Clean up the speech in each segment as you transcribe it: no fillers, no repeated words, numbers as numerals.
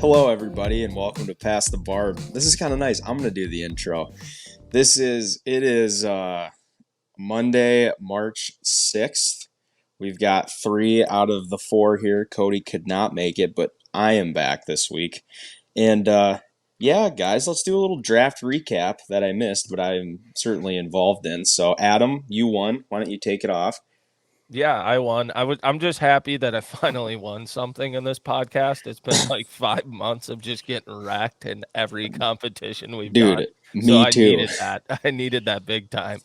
Hello, everybody, and welcome to Past the Barb. This is kind of nice. I'm going to do the intro. It is Monday, March 6th. We've got 3 out of the 4 here. Cody could not make it, but I am back this week. And yeah, guys, let's do a little draft recap that I missed, but I'm certainly involved in. So, Adam, you won. Why don't you take it off? Yeah, I won. I'm just happy that I finally won something in this podcast. It's been like 5 months of just getting wrecked in every competition we've done. Dude, So me I too. needed that. I needed that big time.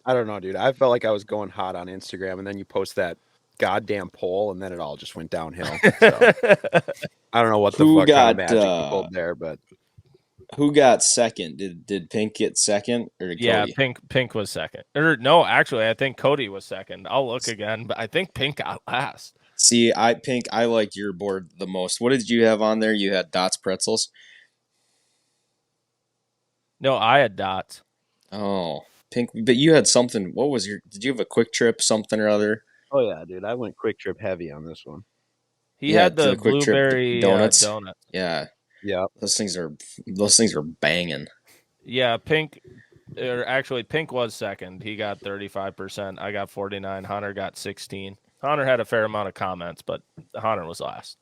I don't know, dude. I felt like I was going hot on Instagram, and then you post that goddamn poll, and then it all just went downhill. So I don't know what the Who fuck kind of got magic you pulled there, but who got second? Did Pink get second or did Yeah, Cody? Pink was second. Or no, actually, I think Cody was second. I'll look again, but I think Pink got last. See, I liked your board the most. What did you have on there? You had Dots Pretzels. No, I had dots. Oh, Pink, but you had something. What was your? Did you have a Quick Trip something or other? oh yeah, dude, I went quick trip heavy on this one. He Yeah, had to the the Quick Trip blueberry donuts. donut. Yeah, Yeah, those things are banging. Yeah, Pink was second. He got 35%. I got 49. Hunter got 16. Hunter had a fair amount of comments, but Hunter was last.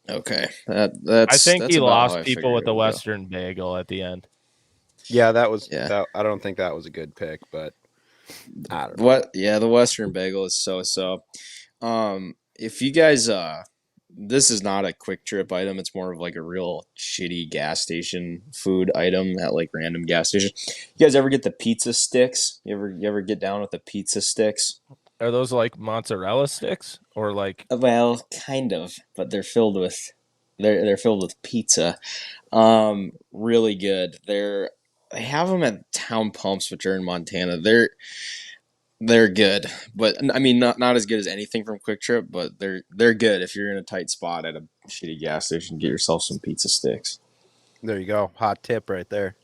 Okay, I think that's he about how lost I people figured with it the would go. Western bagel at the end. yeah, that was Yeah. that. I don't think that was a good pick, but I don't know. What? Yeah, the Western Bagel is so. If you guys this is not a Quick Trip item. It's more of like a real shitty gas station food item at like random gas stations. You guys ever get the pizza sticks? You ever get down with the pizza sticks? Are those like mozzarella sticks or like? Well, kind of, but they're filled with pizza. Really good. They have them at Town Pumps, which are in Montana. They're good, but I mean not as good as anything from Quick Trip, but they're good if you're in a tight spot at a shitty gas station. Get yourself some pizza sticks. There you go, hot tip right there.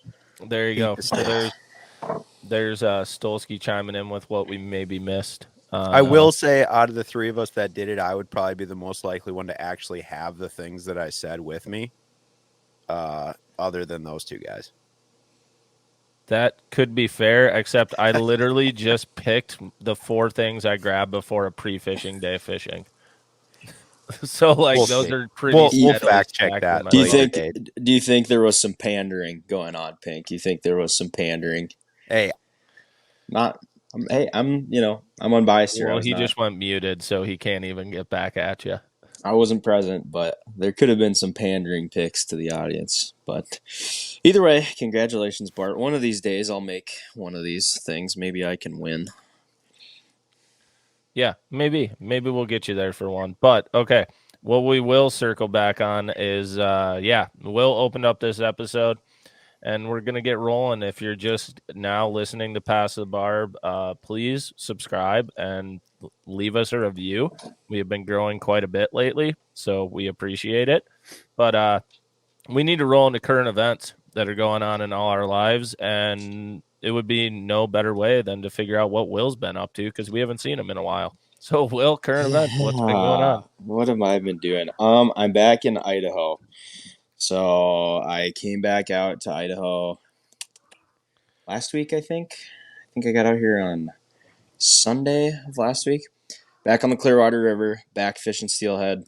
There you go. Pizza sticks. There's Stolski chiming in with what we maybe missed. I will say, out of the three of us that did it, I would probably be the most likely one to actually have the things that I said with me, other than those two guys. That could be fair, except I literally just picked the 4 things I grabbed before a pre-fishing day fishing. So like those are pretty. We'll fact check that. Do you think there was some pandering going on, Pink? You think there was some pandering? Hey, I'm unbiased here. Well, he just went muted, so he can't even get back at you. I wasn't present, but there could have been some pandering picks to the audience. But either way, congratulations, Bart. One of these days, I'll make one of these things. Maybe I can win. Yeah, maybe we'll get you there for one. But okay, what we will circle back on is Will opened up this episode, and we're gonna get rolling. If you're just now listening to Pass the Barb, please subscribe and leave us a review. We have been growing quite a bit lately, so we appreciate it. But we need to roll into current events that are going on in all our lives, and it would be no better way than to figure out what Will's been up to because we haven't seen him in a while. So, Will, current events, what's been going on? What have I been doing? I'm back in Idaho. So I came back out to Idaho last week, I think. I think I got out here on Sunday of last week. Back on the Clearwater River, back fishing steelhead.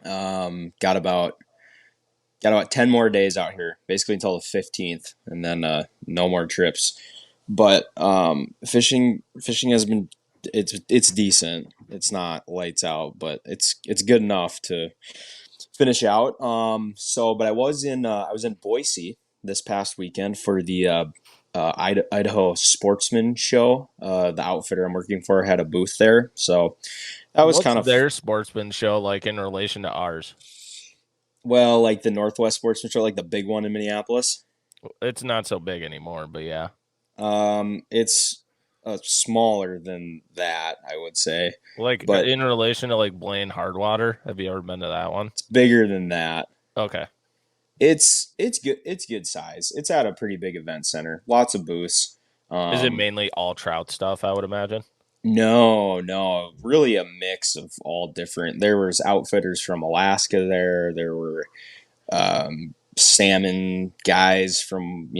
Got about 10 more days out here, basically until the 15th, and then no more trips. But fishing has been it's decent. It's not lights out, but it's good enough to finish out. But I was in Boise this past weekend for the Idaho Sportsman Show. The outfitter I'm working for had a booth there, so that was kind of their sportsman show like in relation to ours. Well, like the Northwest Sportsman Show, like the big one in Minneapolis. It's not so big anymore, but yeah. It's smaller than that, I would say. But in relation to like Blaine Hardwater, have you ever been to that one? It's bigger than that. Okay. It's good. It's good size. It's at a pretty big event center. Lots of booths. Is it mainly all trout stuff? I would imagine. No, really a mix of all different. There was outfitters from Alaska there. There were salmon guys from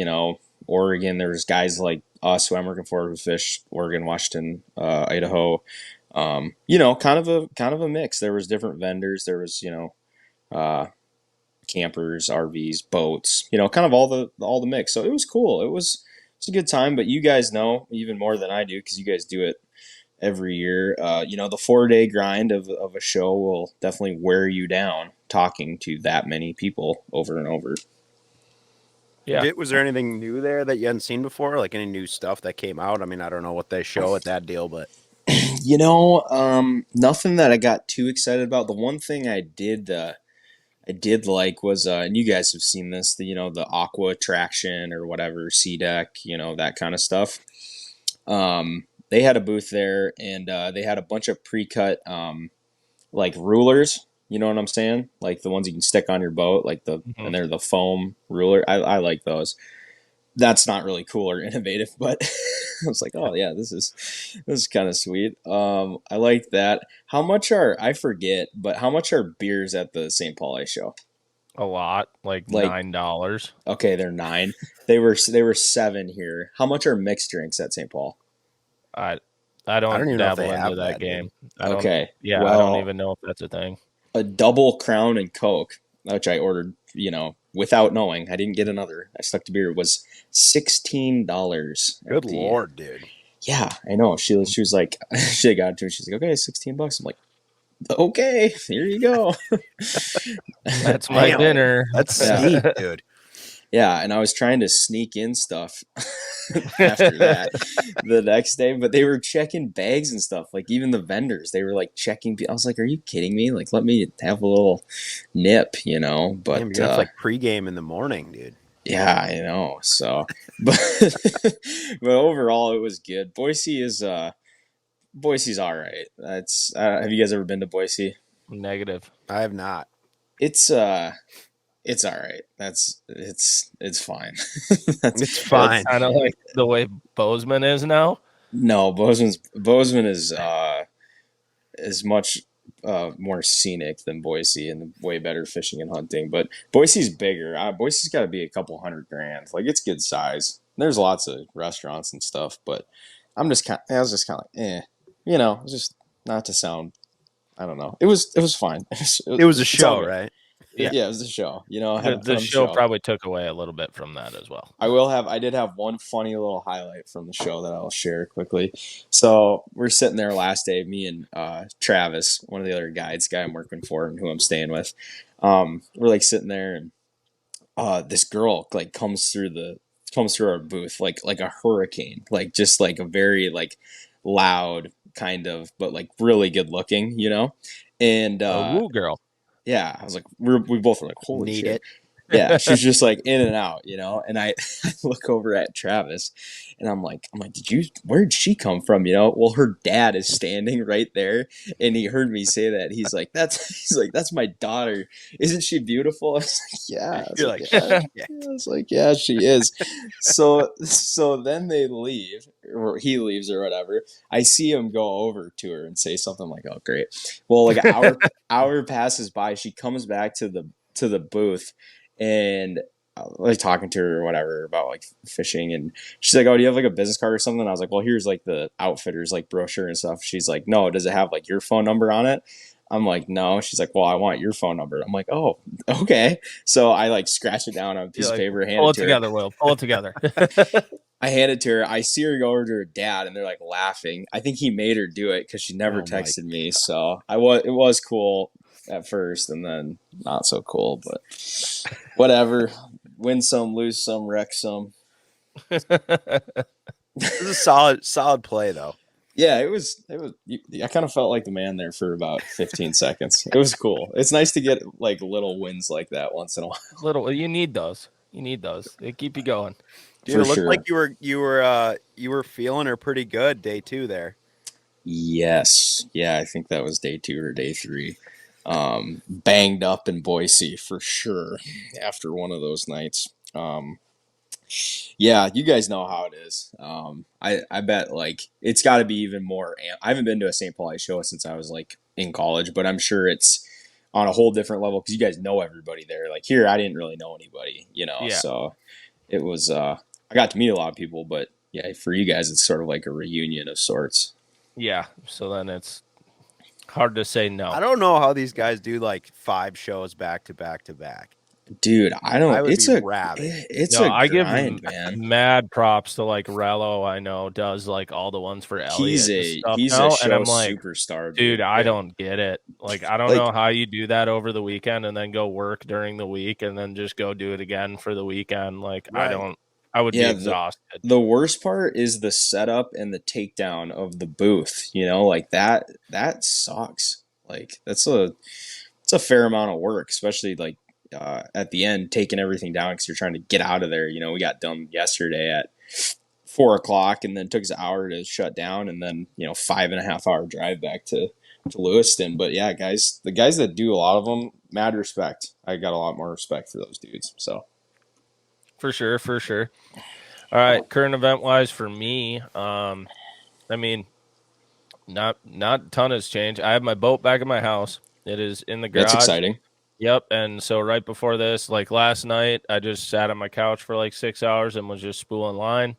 Oregon. There was guys like us who I'm working for who fish Oregon, Washington, Idaho. Kind of a mix. There was different vendors. There was uh, campers, RVs, boats. Kind of all the mix. So it was cool. It was a good time. But you guys know even more than I do because you guys do it every year. The 4-day grind of a show will definitely wear you down talking to that many people over and over. Yeah. Was there anything new there that you hadn't seen before? Like any new stuff that came out? I mean, I don't know what they show at that deal, but Nothing that I got too excited about. The one thing I did like was, and you guys have seen this, the aqua attraction or whatever, sea deck, that kind of stuff. They had a booth there, and they had a bunch of pre-cut like rulers. You know what I'm saying? Like the ones you can stick on your boat, and they're the foam ruler. I like those. That's not really cool or innovative, but I was like, oh yeah, this is kind of sweet. I like that. I forget, but how much are beers at the St. Paul Ice Show? A lot, like Like, $9. okay, they're 9. They were 7 here. How much are mixed drinks at St. Paul? I I don't don't even know if dabble they into have that that, game. dude. I don't. Okay, Yeah, I don't well, even know if that's a thing. a double Crown and Coke, which I ordered, without knowing. I didn't get another. I stuck to beer. Was $16. Good lord, dude. Yeah, I know. She was like, she got it to me. She's like, okay, $16. I'm like, okay, here you go. That's my Damn. dinner. That's Yeah. steep, dude. Yeah, and I was trying to sneak in stuff after that the next day, but they were checking bags and stuff. Like even the vendors, they were like checking. I was like, "Are you kidding me? Like, let me have a little nip, But Damn, you're gonna have to like pregame in the morning, dude. yeah, I know. So, but but overall, it was good. Boise's all right. That's have you guys ever been to Boise? Negative. I have not. It's all right. It's fine. It's fine. Kind of like the way Bozeman is now. No, Bozeman is much more scenic than Boise and way better fishing and hunting. But Boise's bigger. Boise's got to be a couple $100,000. Like it's good size. There's lots of restaurants and stuff, but I was just kind of like, it's just not to sound. I don't know. It was fine. It was a it's all show, good. right? Yeah, it was a show. I had a The fun show probably took away a little bit from that as well. I did have one funny little highlight from the show that I'll share quickly. So we're sitting there last day, me and Travis, one of the other guy I'm working for and who I'm staying with. We're like sitting there, and this girl like comes through our booth like a hurricane, like just like a very like loud kind of, but like really good looking, And A woo girl. yeah, I was like, we both were like, holy Need shit. it. Yeah, she's just like in and out, and I look over at Travis and I'm like, where did she come from? Well, her dad is standing right there and he heard me say that. He's like, that's my daughter. Isn't she beautiful? I was like, yeah. You're like, yeah. yeah. I was like, yeah, she is. So then they leave, or he leaves or whatever. I see him go over to her and say something like, oh, great. Well, like an hour passes by. She comes back to the booth and like talking to her or whatever about like fishing, and she's like, oh, do you have like a business card or something? I was like, well, here's like the outfitters like brochure and stuff. She's like, no, does it have like your phone number on it? I'm like, no. She's like, well, I want your phone number. I'm like, oh, okay. So I like scratch it down on a piece of paper, hand Pull it it to her. together, Will. Pull it together. I hand it to her. I see her go over to her dad, and they're like laughing. I think he made her do it because she never texted me. So it was cool at first, and then not so cool. But whatever. Win some, lose some, wreck some. This is a solid play, though. Yeah, it was. I kind of felt like the man there for about 15 seconds. It was cool. It's nice to get like little wins like that once in a while. You need those. They keep you going. Dude, it looked like you were feeling her pretty good day 2 there. Yes. Yeah, I think that was day 2 or day 3. Banged up in Boise for sure after one of those nights. Yeah, you guys know how it is. I bet like it's got to be even more. I haven't been to a St. Pauli show since I was like in college, but I'm sure it's on a whole different level because you guys know everybody there. Like here, I didn't really know anybody, Yeah. so it was. I got to meet a lot of people, but yeah, for you guys, it's sort of like a reunion of sorts. Yeah. So then it's hard to say no. I don't know how these guys do like 5 shows back to back to back. Dude, I don't. I would be rabid. It's No, a I give grind, man. mad props to like Rello. I know does like all the ones for Elliot and stuff He's a now, and show I'm like, superstar, dude, dude. I don't get it. Like, I don't know Like, how you do that over the weekend and then go work during the week and then just go do it again for the weekend. Like, Right. I would be yeah, exhausted. the worst part is the setup and the takedown of the booth. Like that sucks. Like it's a fair amount of work, especially like at the end taking everything down because you're trying to get out of there. We got done yesterday at 4 o'clock, and then took us an hour to shut down, and then 5.5 hour drive back to Lewiston. But yeah, guys, the guys that do a lot of them, mad respect. I got a lot more respect for those dudes. So For sure, for sure. All right, current event wise for me, I mean, not a ton has changed. I have my boat back in my house. It is in the garage. that's exciting. Yep. And so right before this, like last night, I just sat on my couch for like 6 hours and was just spooling line.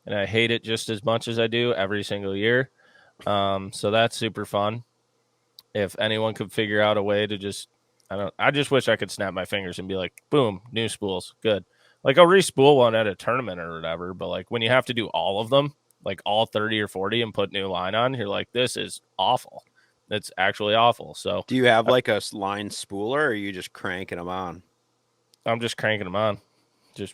And I hate it just as much as I do every single year. So that's super fun. If anyone could figure out a way to just, I just wish I could snap my fingers and be like, boom, new spools. Good. Like I'll re-spool one at a tournament or whatever. But like when you have to do all of them, like all 30 or 40 and put new line on, you're like, this is awful. It's actually awful. So Do you have like a line spooler, or are you just cranking them on? I'm just cranking them on. Just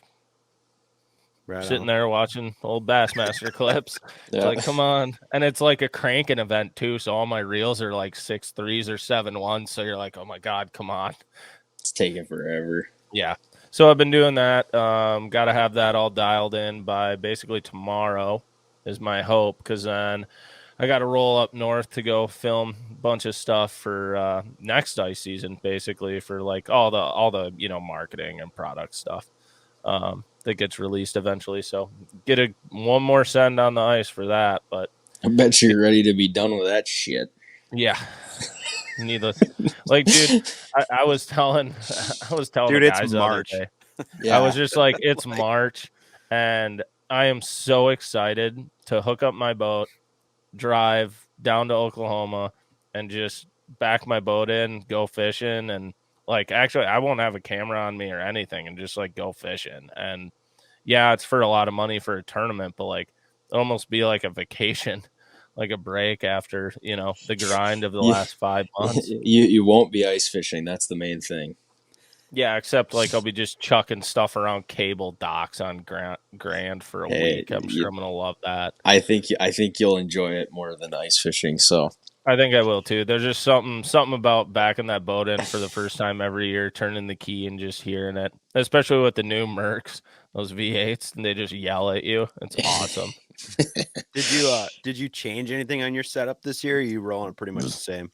Right sitting on. there watching old Bassmaster clips. It's Yeah. like, come on. And it's like a cranking event too. So all my reels are like 6.3s or 7.1s. So you're like, oh my God, come on. It's taking forever. Yeah. So I've been doing that. Got to have that all dialed in by basically tomorrow is my hope. Because then I got to roll up north to go film a bunch of stuff for next ice season, basically for like all the marketing and product stuff. That gets released eventually. So get one more send on the ice for that. But I bet you're ready to be done with that shit. yeah, needless. Like, dude, I was telling Dude, the it's guys March. the other day. Yeah. I was just like, it's March, and I am so excited to hook up my boat, drive down to Oklahoma, and just back my boat in, go fishing, and like actually I won't have a camera on me or anything and just like go fishing. And yeah, it's for a lot of money for a tournament, but like it'll almost be like a vacation, like a break after, the grind of the last 5 months. You won't be ice fishing. That's the main thing. Yeah, except like I'll be just chucking stuff around cable docks on Grand for a week. I'm sure I'm gonna love that. I think you'll enjoy it more than ice fishing. So I think I will too. There's just something about backing that boat in for the first time every year, turning the key and just hearing it, especially with the new Mercs, those V8s, and they just yell at you. It's awesome. Did you change anything on your setup this year? Or are you rolling pretty much the same?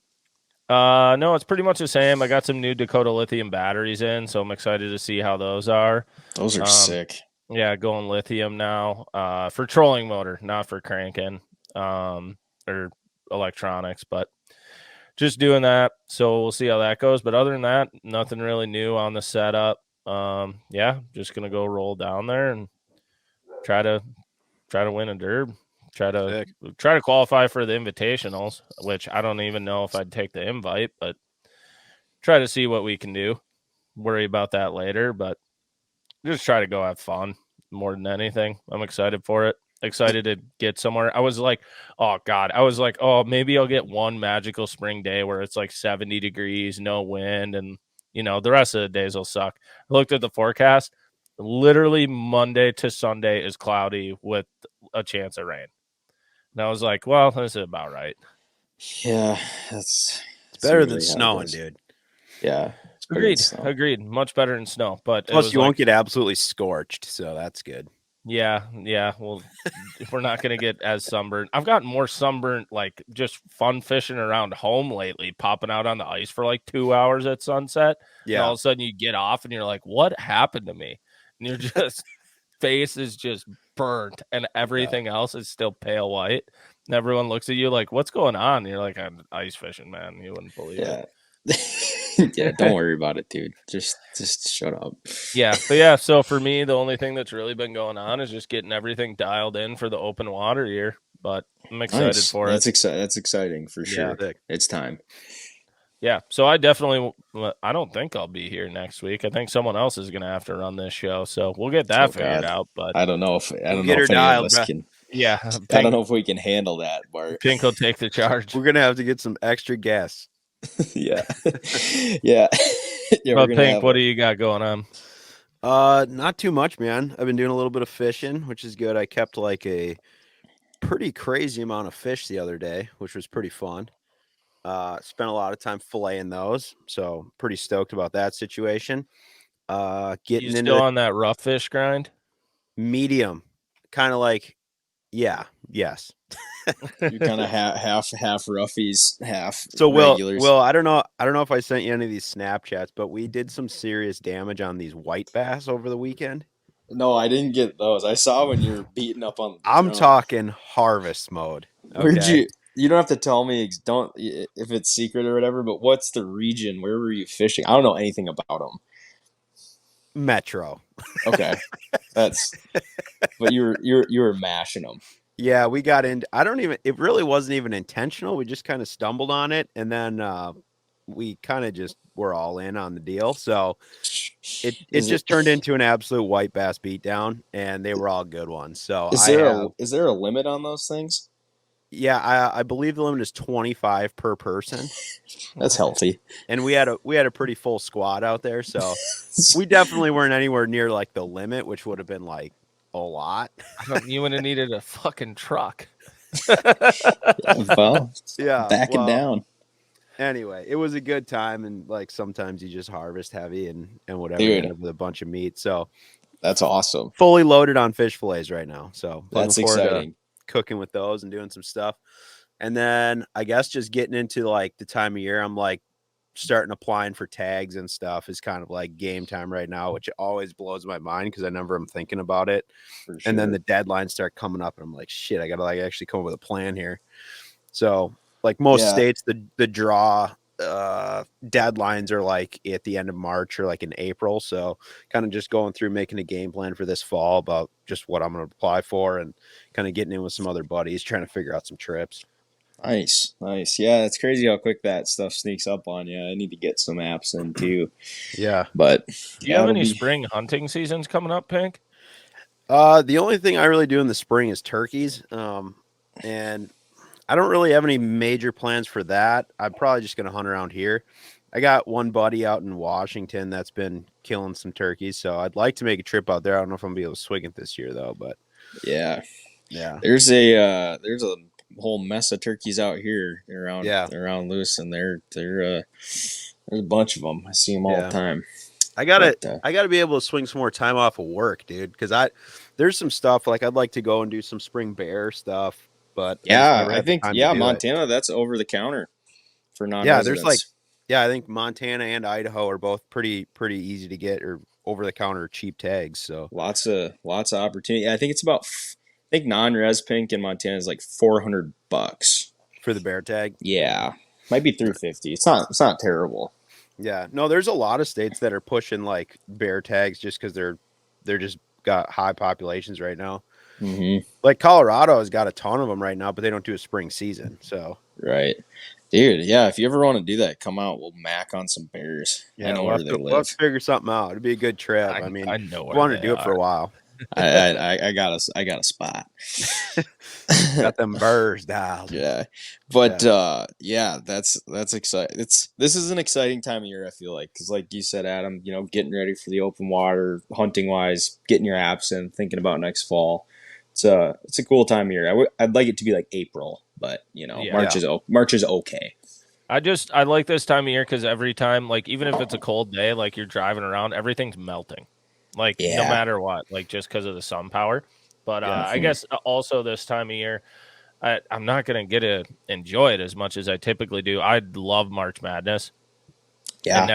No, it's pretty much the same. I got some new Dakota lithium batteries in, so I'm excited to see how those are. those are sick. Yeah, going lithium now for trolling motor, not for cranking or electronics, but just doing that. So we'll see how that goes. But other than that, nothing really new on the setup. Yeah, just gonna go roll down there and try to win a derb. Try to qualify for the invitationals, which I don't even know if I'd take the invite, but try to see what we can do. Worry about that later, but just try to go have fun more than anything. I'm excited for it. Excited to get somewhere. I was like, oh God. I was like, oh, maybe I'll get one magical spring day where it's like 70 degrees, no wind, and the rest of the days will suck. I looked at the forecast. Literally Monday to Sunday is cloudy with a chance of rain. And I was like, well, this is about right. Yeah, it's better than snowing, dude. Yeah. Agreed. Much better than snow. But plus, you won't get absolutely scorched, so that's good. Yeah. Well, we're not going to get as sunburned. I've gotten more sunburned, like just fun fishing around home lately, popping out on the ice for like 2 hours at sunset. Yeah. And all of a sudden you get off and you're like, what happened to me? And you're just face is just burnt and everything else is still pale white. And everyone looks at you like, what's going on? And you're like, I'm ice fishing, man. You wouldn't believe it. Yeah, don't worry about it, dude. Just shut up. Yeah, but yeah, so for me, the only thing that's really been going on is just getting everything dialed in for the open water year. But I'm excited for it. That's exciting for sure. Yeah. It's time. Yeah, so I don't think I'll be here next week. I think someone else is going to have to run this show, so we'll get that figured out. But I don't know if get any her of dialed, us bro. can. Yeah, I don't know if we can handle that, Bart. Pink will take the charge. We're gonna have to get some extra guests. Yeah, yeah. But Pink, what do you got going on? Not too much, man. I've been doing a little bit of fishing, which is good. I kept like a pretty crazy amount of fish the other day, which was pretty fun. Spent a lot of time filleting those, so pretty stoked about that situation. Getting You into still on that rough fish grind? medium, kind of like, yes. You're kind of half roughies, half So regulars. Will, I don't know if I sent you any of these Snapchats, but we did some serious damage on these white bass over the weekend. No, I didn't get those. I saw when you're beating up on. I'm talking harvest mode. Where'd you? You don't have to tell me. Don't if it's secret or whatever. But what's the region? Where were you fishing? I don't know anything about them. Metro. Okay, that's. But you were mashing them. Yeah, we got into. It really wasn't even intentional. We just kind of stumbled on it, and then we kind of just were all in on the deal. So it just turned into an absolute white bass beatdown, and they were all good ones. So is there a limit on those things? Yeah, I believe the limit is 25 per person. That's healthy. And we had a pretty full squad out there, so we definitely weren't anywhere near like the limit, which would have been like a lot. You would have needed a fucking truck. Well, yeah, back it down. Anyway, it was a good time, and like sometimes you just harvest heavy and whatever, Dude, end up with a bunch of meat. So that's awesome. Fully loaded on fish fillets right now. So that's exciting. Cooking with those and doing some stuff. And then I guess just getting into like the time of year, I'm like starting applying for tags and stuff is kind of like game time right now, which always blows my mind because I never am thinking about it. For sure. And then the deadlines start coming up and I'm like, shit, I gotta like actually come up with a plan here. So like most states, the draw deadlines are like at the end of March or like in April. So kind of just going through making a game plan for this fall about just what I'm going to apply for and kind of getting in with some other buddies, trying to figure out some trips. Nice. Yeah, it's crazy how quick that stuff sneaks up on you. I need to get some apps in too. Yeah. But do you have any spring hunting seasons coming up, Pink? The only thing I really do in the spring is turkeys. And I don't really have any major plans for that. I'm probably just going to hunt around here. I got one buddy out in Washington that's been killing some turkeys, so I'd like to make a trip out there. I don't know if I'm going to be able to swing it this year, though, but yeah. There's a whole mess of turkeys out here around Lewis, and there's a bunch of them. I see them all the time. I gotta be able to swing some more time off of work, dude, because there's some stuff like I'd like to go and do some spring bear stuff. But I think Montana, that's over the counter for non-residents. I think Montana and Idaho are both pretty easy to get or over the counter cheap tags. So lots of opportunity. I think it's about non-res Pink in Montana is like $400 for the bear tag. Yeah, might be $350. It's not terrible. Yeah, no, there's a lot of states that are pushing like bear tags just because they're just got high populations right now. Mm-hmm. Like Colorado has got a ton of them right now, but they don't do a spring season. So right, dude. Yeah, if you ever want to do that, come out. We'll mack on some bears. Yeah, I know where they live. Let's figure something out. It'd be a good trip. I mean, I wanted to do it for a while. I got a spot. Got them birds dialed. Yeah, but that's exciting. This is an exciting time of year. I feel like because, like you said, Adam, getting ready for the open water, hunting wise, getting your apps in, thinking about next fall. It's a cool time of year. I'd like it to be like April, but March is okay. I like this time of year because every time, like even if it's a cold day, like you're driving around, everything's melting. Like no matter what, like just because of the sun power. But I guess also this time of year, I'm not going to get to enjoy it as much as I typically do. I love March Madness. Yeah. And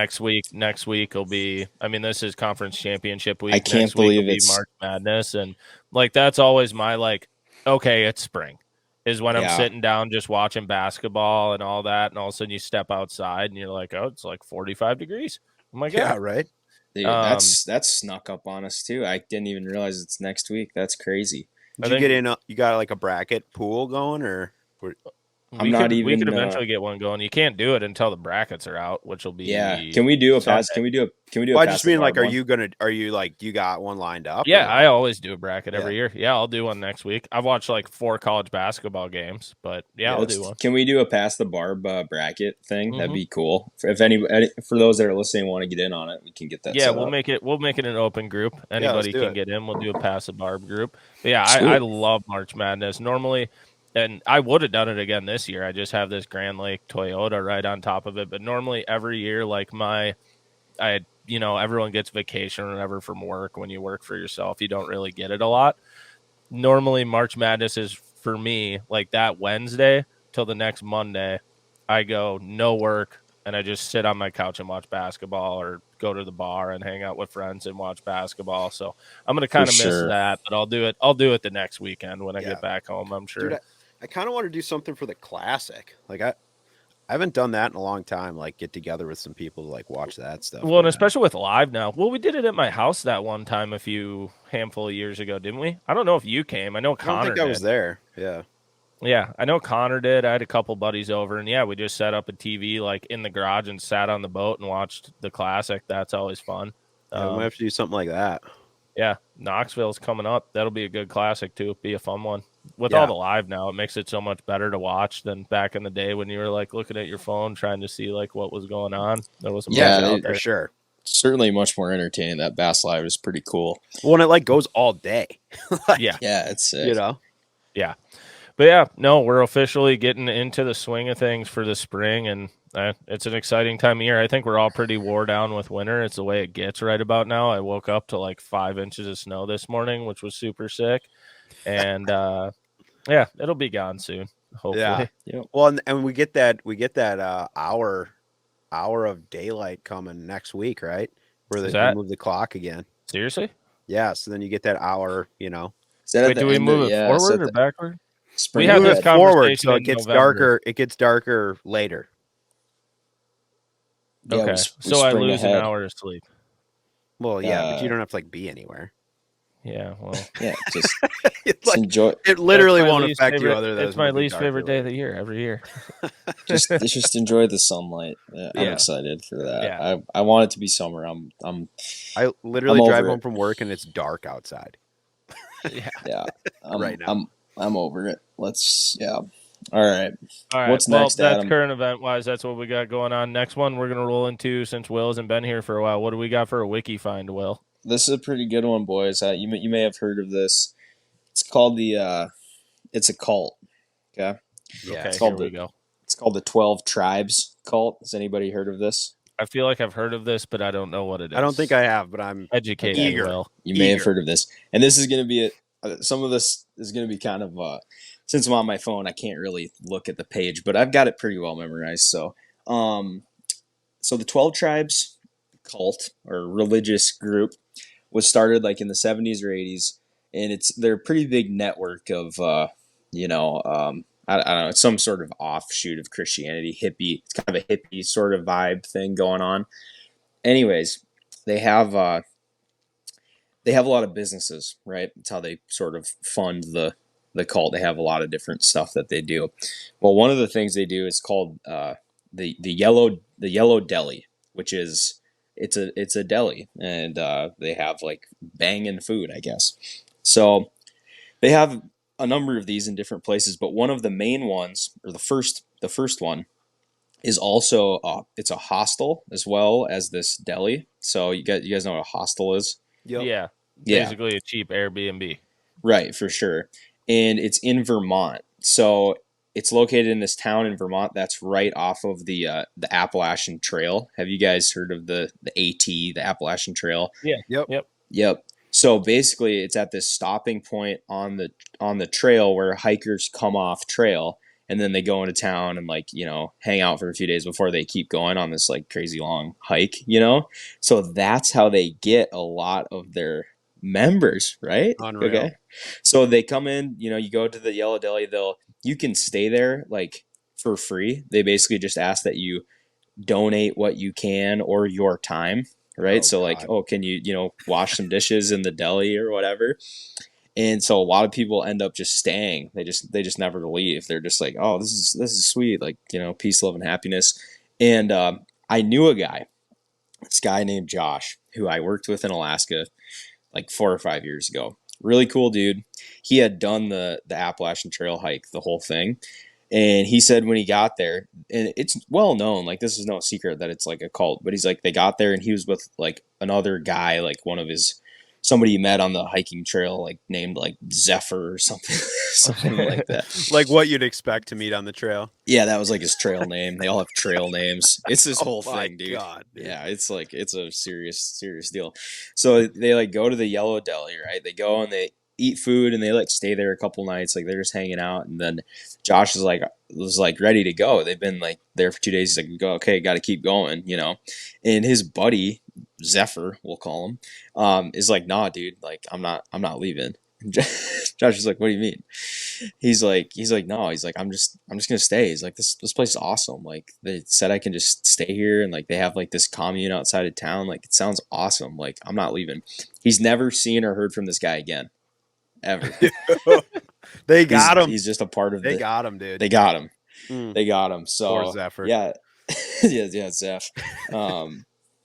next week will be, I mean, this is conference championship week. I can't next week will believe be it's March Madness. And like, that's always my like, okay, it's spring is when I'm Yeah. sitting down just watching basketball and all that. And all of a sudden you step outside and you're like, oh, it's like 45 degrees. Oh my God. Yeah, right. Dude, that's snuck up on us too. I didn't even realize it's next week. That's crazy. Did you get in? You got like a bracket pool going, or we could eventually get one going. You can't do it until the brackets are out, which will be Can we do a Sunday. pass? Can we do a Well, I Pass just the mean Barb like, one? are you like, you got one lined up? Yeah, or I always do a bracket every Yeah. year. Yeah, I'll do one next week. I've watched like 4 college basketball games, but yeah, I'll do one. Can we do a Pass the Barb bracket thing? That'd Mhm. be cool. If for those that are listening want to get in on it, we can get that. Yeah, set we'll up. make it an open group. Anybody do can it. get in. We'll do a Pass the Barb group. But yeah, I love March Madness. Normally, and I would have done it again this year. I just have this Grand Lake Toyota right on top of it. But normally every year, like everyone gets vacation or whatever from work. When you work for yourself, you don't really get it a lot. Normally March Madness is for me like that Wednesday till the next Monday. I go no work and I just sit on my couch and watch basketball or go to the bar and hang out with friends and watch basketball. So I'm gonna kind of miss that, but I'll do it the next weekend when I get back home, I'm sure. Dude, I kind of want to do something for the Classic. Like I haven't done that in a long time. Like get together with some people to like watch that stuff. Well, and especially with live now. Well, we did it at my house that one time a handful of years ago, didn't we? I don't know if you came. I know Connor I don't think I was there. Yeah. Yeah, I know Connor did. I had a couple buddies over, and yeah, we just set up a TV like in the garage and sat on the boat and watched the Classic. That's always fun. Yeah, we might have to do something like that. Yeah, Knoxville's coming up. That'll be a good Classic too. Be a fun one. With all the live now, it makes it so much better to watch than back in the day when you were like looking at your phone trying to see like what was going on. There wasn't much out there. For sure. Certainly much more entertaining. That Bass Live is pretty cool. Well, and it like goes all day. Yeah, it's sick. Yeah. But yeah, no, we're officially getting into the swing of things for the spring, and it's an exciting time of year. I think we're all pretty wore down with winter. It's the way it gets right about now. I woke up to like 5 inches of snow this morning, which was super sick. And yeah, it'll be gone soon, hopefully. Yeah. Well, and we get that hour of daylight coming next week, right? Where they move the clock again. Seriously? Yeah. So then you get that hour. Wait, do we move it forward or backward? We had this conversation forward, so it gets darker. It gets darker later. Okay, so I lose an hour of sleep. Well, yeah, but you don't have to like be anywhere. Yeah, well, yeah, just like, enjoy. It literally won't affect you. Other than it's my least favorite day of the year. Every year, just enjoy the sunlight. I'm excited for that. Yeah. I want it to be summer. I literally drive home from work and it's dark outside. Yeah. Right now. I'm over it. All right. What's next, Adam? That's current event wise. That's what we got going on. Next one we're gonna roll into since Will hasn't been here for a while. What do we got for a wiki find, Will? This is a pretty good one, boys. You may have heard of this. It's called it's a cult. Okay. Yeah. It's called here we go. It's called the 12 Tribes cult. Has anybody heard of this? I feel like I've heard of this, but I don't know what it is. I don't think I have, but I'm educated. Eager. You may have heard of this, and this is going to be some of this is going to be kind of since I'm on my phone, I can't really look at the page, but I've got it pretty well memorized. So, so the 12 Tribes cult or religious group was started like in the 70s or 80s, and they're a pretty big network of I don't know, it's some sort of offshoot of Christianity, hippie. It's kind of a hippie sort of vibe thing going on. Anyways, they have a lot of businesses, right? That's how they sort of fund the cult. They have a lot of different stuff that they do. Well, one of the things they do is called the Yellow Deli, which is it's a deli, and they have like banging food, I guess. So they have a number of these in different places, but one of the main ones, or the first one, is also it's a hostel as well as this deli. So you guys know what a hostel is? Yep. Yeah. Basically a cheap Airbnb. Right, for sure. And it's in Vermont. So it's located in this town in Vermont that's right off of the Appalachian Trail. Have you guys heard of the AT, the Appalachian Trail? Yeah. Yep. So basically it's at this stopping point on the trail where hikers come off trail, and then they go into town and like, you know, hang out for a few days before they keep going on this like crazy long hike, you know? So that's how they get a lot of their members, right? Unreal. Okay. So they come in, you know, you go to the Yellow Deli, you can stay there like for free. They basically just ask that you donate what you can or your time, right? Oh, so God. like, oh, can you, you know, wash some dishes in the deli or whatever? And so a lot of people end up just staying. They just never leave. They're just like, oh, this is sweet, like, you know, peace, love, and happiness. And I knew this guy named Josh, who I worked with in Alaska like 4 or 5 years ago. Really cool dude. He had done the Appalachian Trail hike, the whole thing. And he said when he got there, and it's well known, like this is no secret that it's like a cult, but he's like, they got there and he was with like another guy, like somebody he met on the hiking trail, like named like Zephyr or something, something like that. Like what you'd expect to meet on the trail. Yeah, that was like his trail name. They all have trail names. It's this whole my thing, dude. God, dude. Yeah, it's like it's a serious deal. So they like go to the Yellow Deli, right? They go and they eat food and they like stay there a couple nights, like they're just hanging out. And then Josh was like ready to go. They've been like there for 2 days. He's like, go, okay, got to keep going, you know. And his buddy Zephyr, we'll call him, is like, nah, dude, like I'm not leaving. Josh is like, what do you mean? He's like, no, he's like, I'm just gonna stay. He's like, this place is awesome. Like they said I can just stay here, and like they have like this commune outside of town. Like it sounds awesome. Like I'm not leaving. He's never seen or heard from this guy again, ever. They got him. He's just a part of. They got him, dude. They got him. Mm. They got him. So Poor Zephyr. yeah, yeah, Zeph.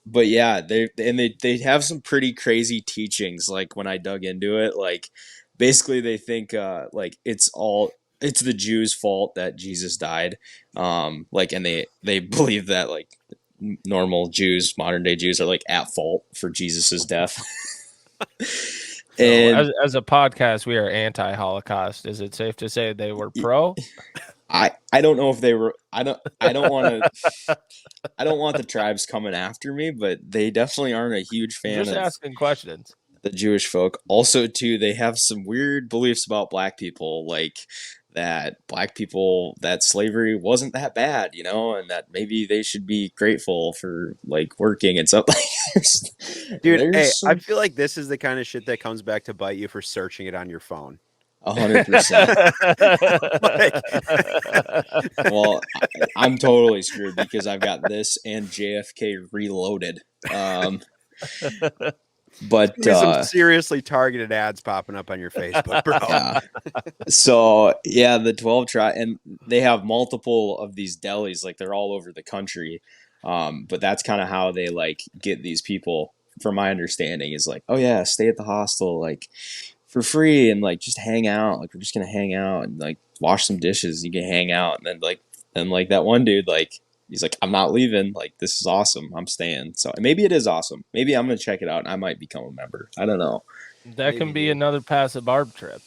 But yeah, they have some pretty crazy teachings. Like when I dug into it, like basically they think like it's the Jews' fault that Jesus died. Like, and they believe that like normal Jews, modern day Jews, are like at fault for Jesus's death. And so as a podcast, we are anti-Holocaust. Is it safe to say they were pro? I don't know if they were. I don't want to. I don't want the tribes coming after me, but they definitely aren't a huge fan just of asking questions. The Jewish folk. Also, too, they have some weird beliefs about black people, like that slavery wasn't that bad, you know, and that maybe they should be grateful for like working and stuff. Dude, I feel like this is the kind of shit that comes back to bite you for searching it on your phone. 100%. Well, I'm totally screwed because I've got this and JFK Reloaded. But some seriously targeted ads popping up on your Facebook, bro. Yeah. So yeah, the 12 tribe, and they have multiple of these delis, like they're all over the country. But that's kind of how they like get these people, from my understanding, is like, oh yeah, stay at the hostel like for free and like just hang out. Like we're just gonna hang out and like wash some dishes. You can hang out, and then like that one dude, like he's like, I'm not leaving. Like this is awesome. I'm staying. So maybe it is awesome. Maybe I'm gonna check it out and I might become a member. I don't know. That can be another Past The Barb trip.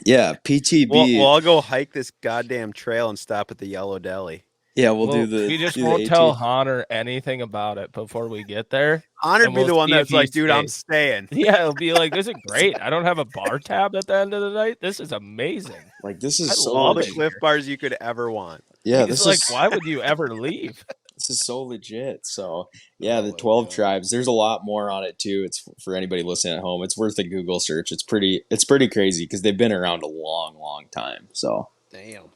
Yeah, PTB. Well, I'll go hike this goddamn trail and stop at the Yellow Deli. Yeah, we'll do the. We just won't tell Hahner anything about it before we get there. Hahner'd be the one that's like, dude, I'm staying. Yeah, it'll be like, this is great. I don't have a bar tab at the end of the night. This is amazing. Like this is all the Cliff Bars you could ever want. Yeah, this is like, why would you ever leave? This is so legit. So yeah, the 12 tribes. There's a lot more on it too. It's for anybody listening at home. It's worth a Google search. It's pretty crazy because they've been around a long time. So damn.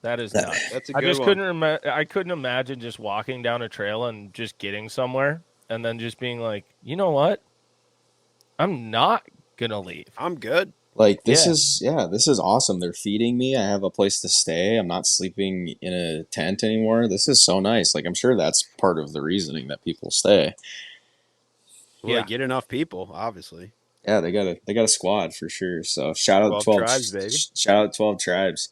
That is nuts. That's a good one. I couldn't imagine just walking down a trail and just getting somewhere and then just being like, you know what? I'm not gonna leave. I'm good. Like this is awesome. They're feeding me. I have a place to stay. I'm not sleeping in a tent anymore. This is so nice. Like I'm sure that's part of the reasoning that people stay. Well, yeah, get enough people, obviously. Yeah, they got a squad for sure. So shout out 12 tribes, baby. Shout out 12 tribes.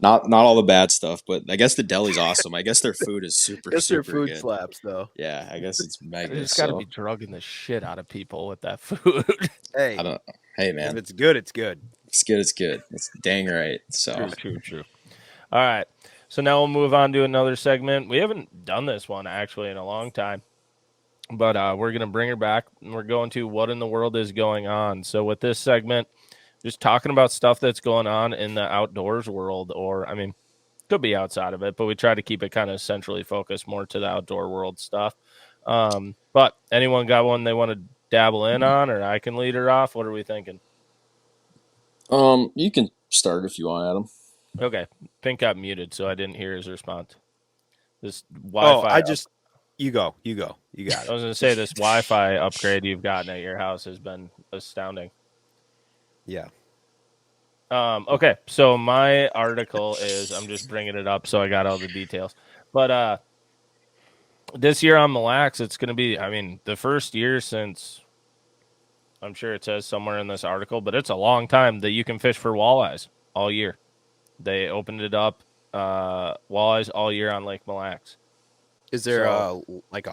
Not all the bad stuff, but I guess the deli's awesome. I guess their food is super. Their food good. slaps though. Yeah, I guess it's mega. They just got to be drugging the shit out of people with that food. Hey, hey man, if it's good, it's good. It's good. It's good. It's dang right. So true. All right, so now we'll move on to another segment. We haven't done this one actually in a long time, but we're gonna bring her back. And we're going to what in the world is going on. So with this segment, just talking about stuff that's going on in the outdoors world, or I mean, could be outside of it, but we try to keep it kind of centrally focused more to the outdoor world stuff. But anyone got one they want to dabble in on, or I can lead her off? What are we thinking? You can start if you want, Adam. Okay, Pink got muted, so I didn't hear his response. This Oh, Wi-Fi. You go. You got I it. was going to say this Wi-Fi upgrade you've gotten at your house has been astounding. Yeah. Okay, so my article is, I'm just bringing it up so I got all the details. But this year on Mille Lacs, it's going to be, I mean, the first year since, I'm sure it says somewhere in this article, but it's a long time that you can fish for walleyes all year. They opened it up, walleyes all year on Lake Mille Lacs. Is there a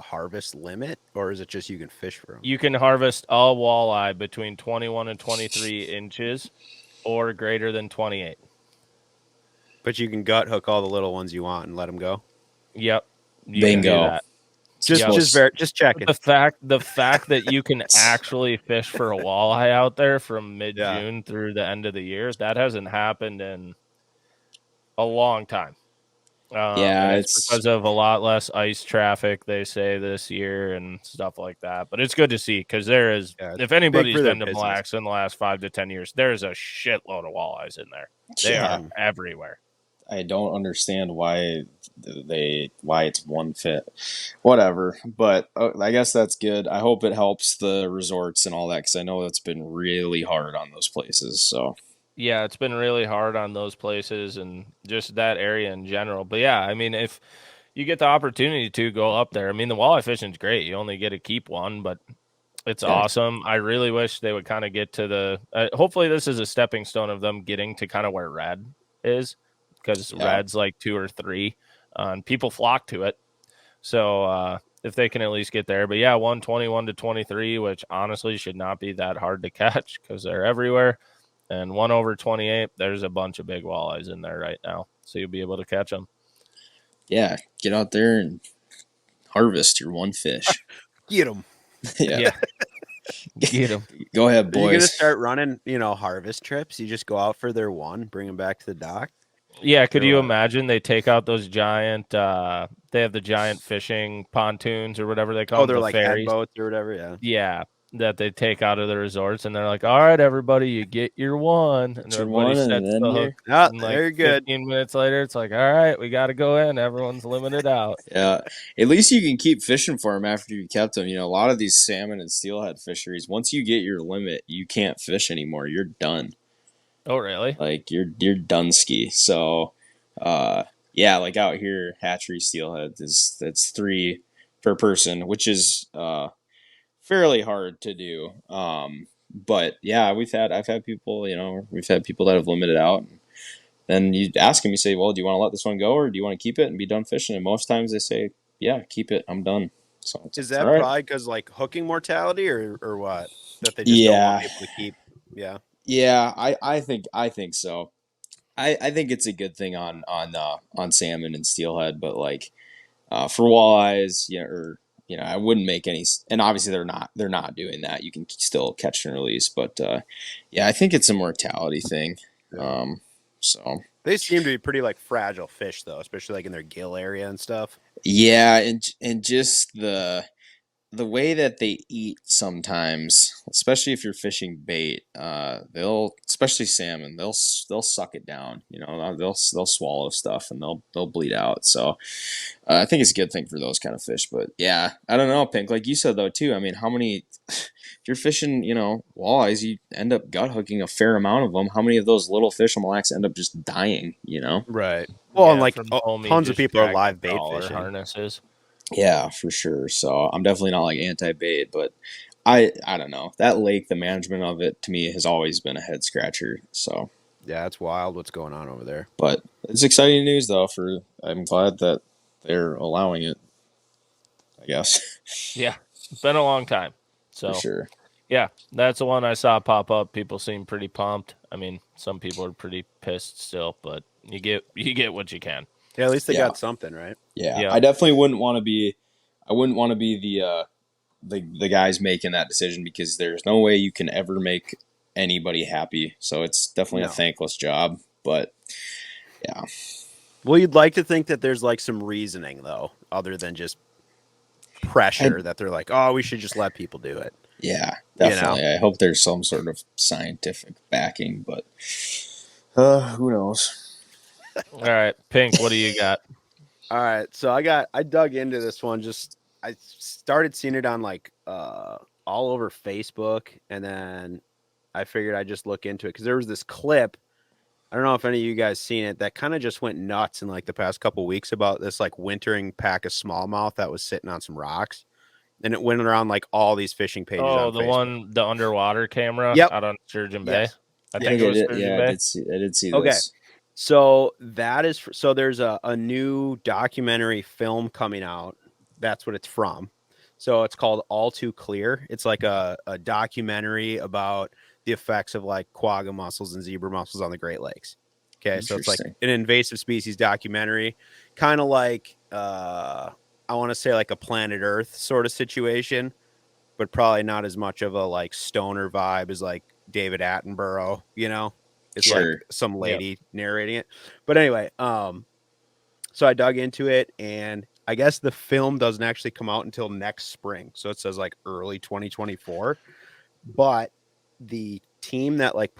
harvest limit, or is it just you can fish for them? You can harvest all walleye between 21 and 23 inches or greater than 28. But you can gut hook all the little ones you want and let them go. Yep. You Bingo. can do that. Just checking. The fact that you can actually fish for a walleye out there from mid-June through the end of the year, that hasn't happened in a long time. And it's because of a lot less ice traffic, they say, this year and stuff like that. But it's good to see, because there is, if anybody's been to Mille Lacs in the last 5 to 10 years, there's a shitload of walleyes in there. They are everywhere. I don't understand why it's one fit, whatever. But I guess that's good. I hope it helps the resorts and all that, because I know that's been really hard on those places. So yeah, it's been really hard on those places and just that area in general. But yeah, I mean, if you get the opportunity to go up there, I mean, the walleye fishing's great. You only get to keep one, but it's awesome. I really wish they would kind of get to the. Hopefully, this is a stepping stone of them getting to kind of where red is, because red's like 2 or 3, and people flock to it. So if they can at least get there, but yeah, 121 to 23, which honestly should not be that hard to catch because they're everywhere. And 1 over 28, there's a bunch of big walleyes in there right now, so you'll be able to catch them. Yeah, get out there and harvest your one fish. Get them. Yeah. Get them. Go ahead, boys. Are you going to start running, harvest trips? You just go out for their one, bring them back to the dock? Yeah, could you imagine they take out those giant, they have the giant fishing pontoons or whatever they call them. They're the like ferries. head boats or whatever, yeah. Yeah, that they take out of the resorts, and they're like, all right, everybody, you get your one. And everybody sets the hook. And like very good. 15 minutes later, it's like, all right, we got to go in. Everyone's limited out. Yeah, at least you can keep fishing for them after you kept them. A lot of these salmon and steelhead fisheries, once you get your limit, you can't fish anymore. You're done. Oh, really? Like you're done ski. So, yeah, like out here, hatchery steelhead that's 3 per person, which is fairly hard to do. But yeah, I've had people, we've had people that have limited out. And you ask them, you say, well, do you want to let this one go, or do you want to keep it and be done fishing? And most times they say, yeah, keep it. I'm done. So is that probably because like hooking mortality or what? That they just don't want people to keep. Yeah. Yeah, I think so. I think it's a good thing on salmon and steelhead, but like for walleyes, I wouldn't make any. And obviously they're not doing that. You can still catch and release, but yeah, I think it's a mortality thing. So they seem to be pretty like fragile fish though, especially like in their gill area and stuff. Yeah, and just the way that they eat sometimes, especially if you're fishing bait, especially salmon, they'll suck it down. They'll swallow stuff and they'll bleed out. So I think it's a good thing for those kind of fish. But yeah, I don't know, Pink. Like you said though too. I mean, how many? If you're fishing, walleyes, you end up gut hooking a fair amount of them. How many of those little fish on Mille Lacs end up just dying? Right. Well, and like tons of people are live bait fishing. Harnesses. Yeah, for sure. So I'm definitely not like anti-bait, but I don't know. That lake, the management of it to me has always been a head scratcher. So yeah, it's wild what's going on over there. But it's exciting news though. I'm glad that they're allowing it, I guess. Yeah, it's been a long time. So for sure. Yeah, that's the one I saw pop up. People seem pretty pumped. I mean, some people are pretty pissed still, but you get what you can. Yeah, at least they got something, right? Yeah. I definitely wouldn't want to be. I wouldn't want to be the guys making that decision, because there's no way you can ever make anybody happy. So it's definitely a thankless job, but yeah. Well, you'd like to think that there's like some reasoning though, other than just pressure that they're like, oh, we should just let people do it. Yeah, definitely. You know? I hope there's some sort of scientific backing, but who knows? All right, Pink, what do you got? All right, so I dug into this one. Just I started seeing it on like all over Facebook, and then I figured I'd just look into it because there was this clip. I don't know if any of you guys seen it that kind of just went nuts in like the past couple weeks about this like wintering pack of smallmouth that was sitting on some rocks, and it went around like all these fishing pages on The Facebook. the underwater camera Yep. out on Sturgeon Bay. Yes. I I think think it I was did. Sturgeon Yeah, Bay. I did see Okay. this. So there's a new documentary film coming out. That's what it's from. So it's called All Too Clear. It's like a documentary about the effects of like quagga mussels and zebra mussels on the Great Lakes. Okay, so it's like an invasive species documentary, kind of like I want to say like a Planet Earth sort of situation, but probably not as much of a like stoner vibe as like David Attenborough, you know? It's like some lady narrating it. But anyway, so I dug into it, and I guess the film doesn't actually come out until next spring. So it says like early 2024. But the team that like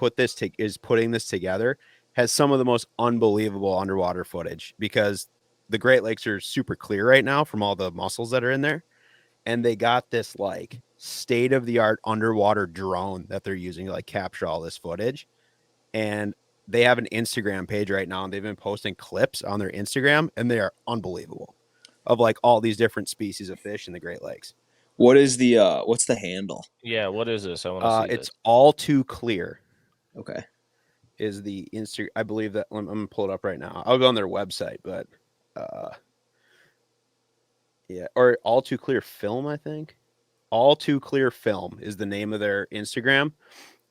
is putting this together has some of the most unbelievable underwater footage because the Great Lakes are super clear right now from all the mussels that are in there. And they got this like state of the art underwater drone that they're using to like capture all this footage. And they have an Instagram page right now, and they've been posting clips on their Instagram, and they are unbelievable of like all these different species of fish in the Great Lakes. What is the what's the handle? Yeah, what is this? I want to see It's this. All Too Clear. Okay. Is the Instagram? I believe that I'm gonna pull it up right now. I'll go on their website, but yeah, or All Too Clear Film, I think. All Too Clear Film is the name of their Instagram.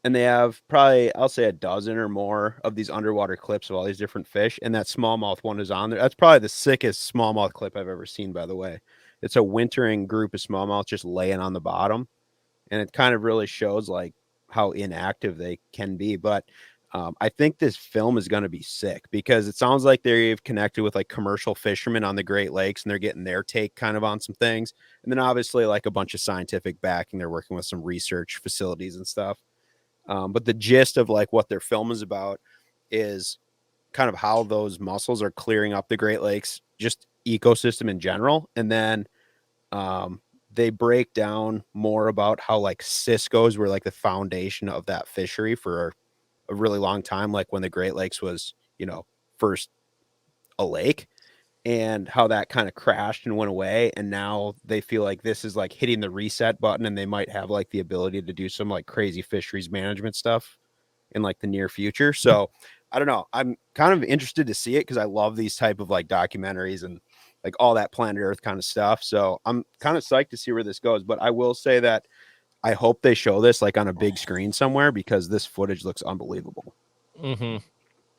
And they have probably, I'll say, a dozen or more of these underwater clips of all these different fish. And that smallmouth one is on there. That's probably the sickest smallmouth clip I've ever seen, by the way. It's a wintering group of smallmouth just laying on the bottom. And it kind of really shows like how inactive they can be. But I think this film is going to be sick because it sounds like they've connected with like commercial fishermen on the Great Lakes and they're getting their take kind of on some things. And then obviously like a bunch of scientific backing. They're working with some research facilities and stuff. But the gist of like what their film is about is kind of how those mussels are clearing up the Great Lakes, just ecosystem in general. And then they break down more about how like Cisco's were like the foundation of that fishery for a really long time, like when the Great Lakes was, you know, first a lake, and how that kind of crashed and went away. And now they feel like this is like hitting the reset button and they might have like the ability to do some like crazy fisheries management stuff in like the near future. So I don't know. I'm kind of interested to see it because I love these type of like documentaries and like all that planet Earth kind of stuff. So I'm kind of psyched to see where this goes. But I will say that I hope they show this like on a big screen somewhere because this footage looks unbelievable. Mm-hmm.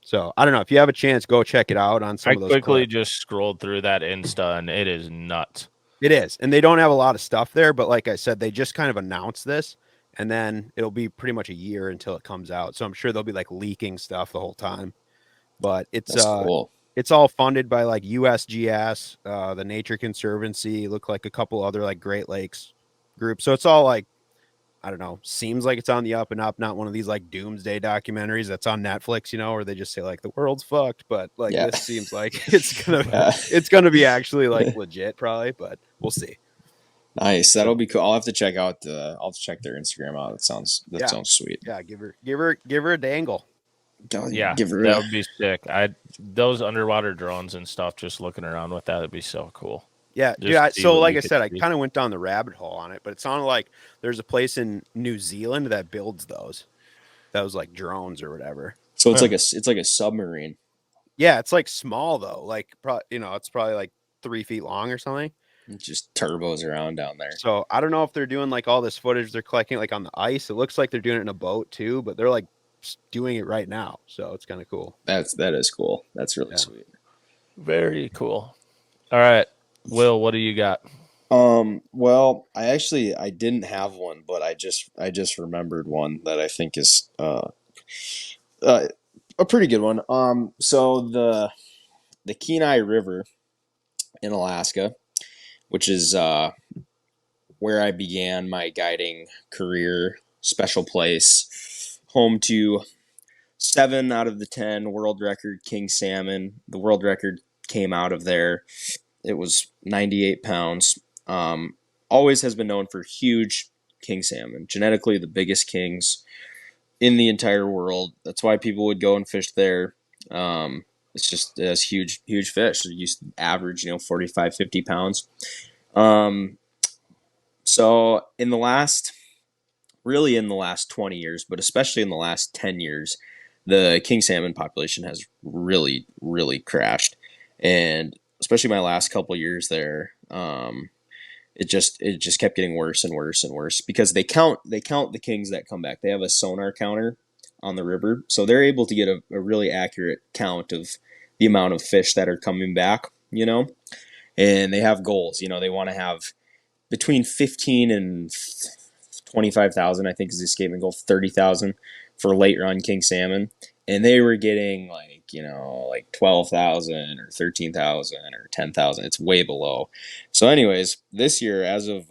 So I don't know if you have a chance, go check it out on some of those. I quickly clips. just scrolled through that Insta, and it is nuts. It is, and they don't have a lot of stuff there, but like I said, they just kind of announced this, and then it'll be pretty much a year until it comes out. So I'm sure they'll be like leaking stuff the whole time. But it's cool. It's all funded by like USGS, the Nature Conservancy, look like a couple other like Great Lakes groups. So it's all like, I don't know, seems like it's on the up and up, not one of these like doomsday documentaries that's on Netflix, you know, where they just say like the world's fucked, but like this seems like it's gonna be actually like legit probably, but we'll see. Nice. That'll be cool. I'll have to check out I'll check their Instagram out. That sounds sweet. Yeah, give her a dangle. Yeah, that would be sick. Those underwater drones and stuff, just looking around with that would be so cool. Yeah, dude. So like I said, I kind of went down the rabbit hole on it, but it sounded like there's a place in New Zealand that builds those like drones or whatever. So it's like a submarine. Yeah, it's like small though. Like it's probably like 3 feet long or something. Just turbos around down there. So I don't know if they're doing like all this footage they're collecting like on the ice. It looks like they're doing it in a boat too, but they're like doing it right now. So it's kind of cool. That is cool. That's really sweet. Very cool. All right, Will, what do you got? Well, I didn't have one, but I just remembered one that I think is uh a pretty good one. So the Kenai River in Alaska, which is where I began my guiding career, special place, home to 7 out of the 10 world record king salmon. The world record came out of there. It was 98 pounds. Always has been known for huge king salmon, genetically the biggest kings in the entire world. That's why people would go and fish there. It's huge, huge fish. It used to average, 45, 50 pounds. Um, so really in the last 20 years, but especially in the last 10 years, the king salmon population has really, really crashed. And especially my last couple years there, it just kept getting worse and worse and worse because they count the kings that come back. They have a sonar counter on the river, so they're able to get a really accurate count of the amount of fish that are coming back. And they have goals. They want to have between 15 and 25,000. I think is the escapement goal. 30,000 for late run king salmon, and they were getting like 12,000 or 13,000 or 10,000. It's way below. So, anyways, this year, as of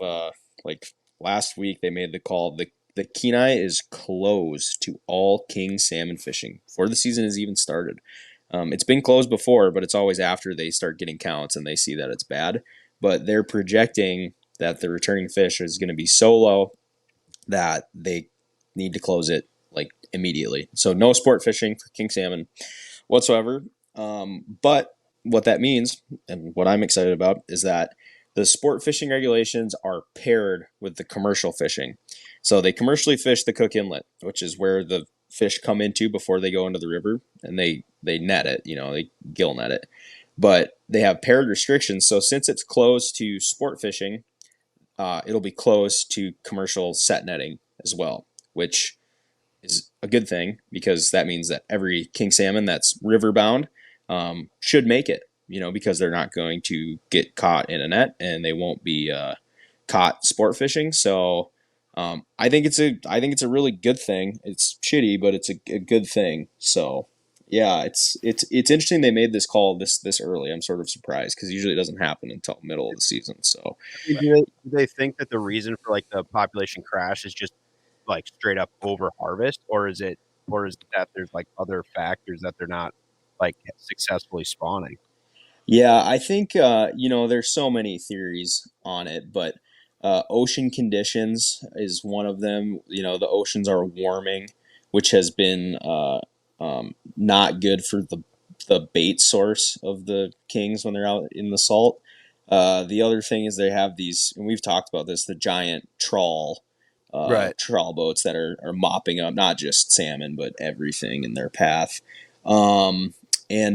like last week, they made the call. The Kenai is closed to all king salmon fishing before the season has even started. It's been closed before, but it's always after they start getting counts and they see that it's bad. But they're projecting that the returning fish is going to be so low that they need to close it like immediately. So no sport fishing for king salmon whatsoever. But what that means, and what I'm excited about, is that the sport fishing regulations are paired with the commercial fishing. So they commercially fish the Cook Inlet, which is where the fish come into before they go into the river, and they net it. They gill net it. But they have paired restrictions. So since it's closed to sport fishing, it'll be closed to commercial set netting as well, which is a good thing because that means that every king salmon that's river bound should make it, because they're not going to get caught in a net and they won't be caught sport fishing. So I think it's a really good thing. It's shitty, but it's a good thing. So yeah, it's interesting they made this call this early. I'm sort of surprised because usually it doesn't happen until middle of the season. So Do they think that the reason for like the population crash is just like straight up over harvest, or is it that there's like other factors that they're not like successfully spawning? yeah, I think there's so many theories on it, but ocean conditions is one of them. The oceans are warming, which has been not good for the bait source of the kings when they're out in the salt. The other thing is they have these, and we've talked about this, the giant Right. trawl boats that are mopping up not just salmon but everything in their path. And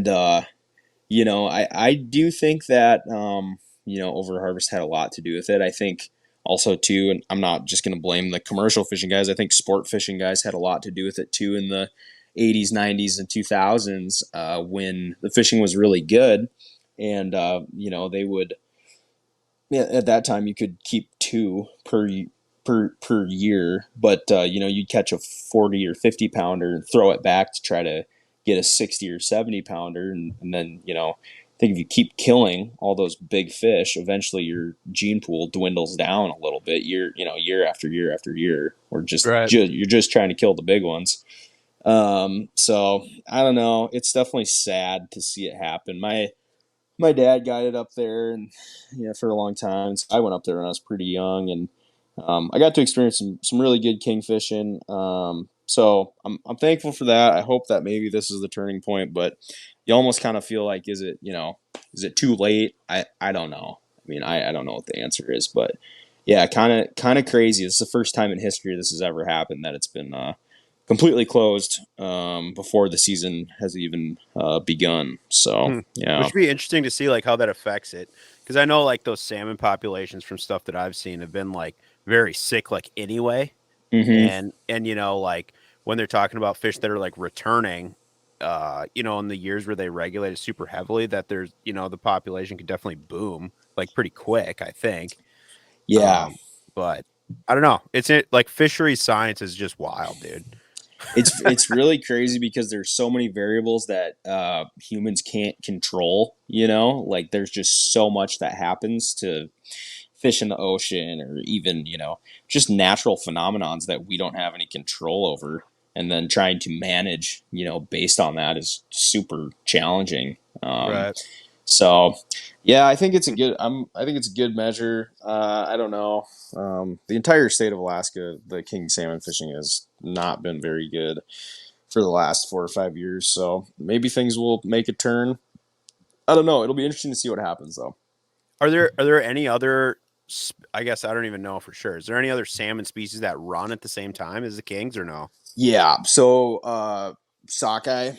I do think that over harvest had a lot to do with it. I think also too, and I'm not just going to blame the commercial fishing guys. I think sport fishing guys had a lot to do with it too in the 80s, 90s, and 2000s when the fishing was really good, and they would. Yeah, at that time you could keep two per year, but you'd catch a 40 or 50 pounder and throw it back to try to get a 60 or 70 pounder, and then I think if you keep killing all those big fish, eventually your gene pool dwindles down a little bit year after year after year, or Right. you're just trying to kill the big ones. So I don't know. It's definitely sad to see it happen. My dad guided up there, and for a long time. So I went up there when I was pretty young, and I got to experience some really good king fishing. So I'm thankful for that. I hope that maybe this is the turning point, but you almost kind of feel like, is it too late? I don't know. I mean, I don't know what the answer is, but yeah, kind of crazy. It's the first time in history this has ever happened that it's been completely closed before the season has even begun. So Hmm. yeah. Which would be interesting to see like how that affects it, because I know like those salmon populations from stuff that I've seen have been like very sick like anyway, Hmm. and like when they're talking about fish that are like returning, in the years where they regulate it super heavily, that there's the population could definitely boom like pretty quick, I think. Yeah. But I don't know. Like fishery science is just wild, dude. It's really crazy because there's so many variables that humans can't control, like there's just so much that happens to fish in the ocean, or even, just natural phenomenons that we don't have any control over. And then trying to manage, based on that is super challenging. Right. So, yeah, I think it's a good. I think it's a good measure. I don't know. The entire state of Alaska, the king salmon fishing has not been very good for the last 4 or 5 years. So maybe things will make a turn. I don't know. It'll be interesting to see what happens, though. Are there any other? I guess I don't even know for sure. Is there any other salmon species that run at the same time as the kings, or no? Yeah. So sockeye,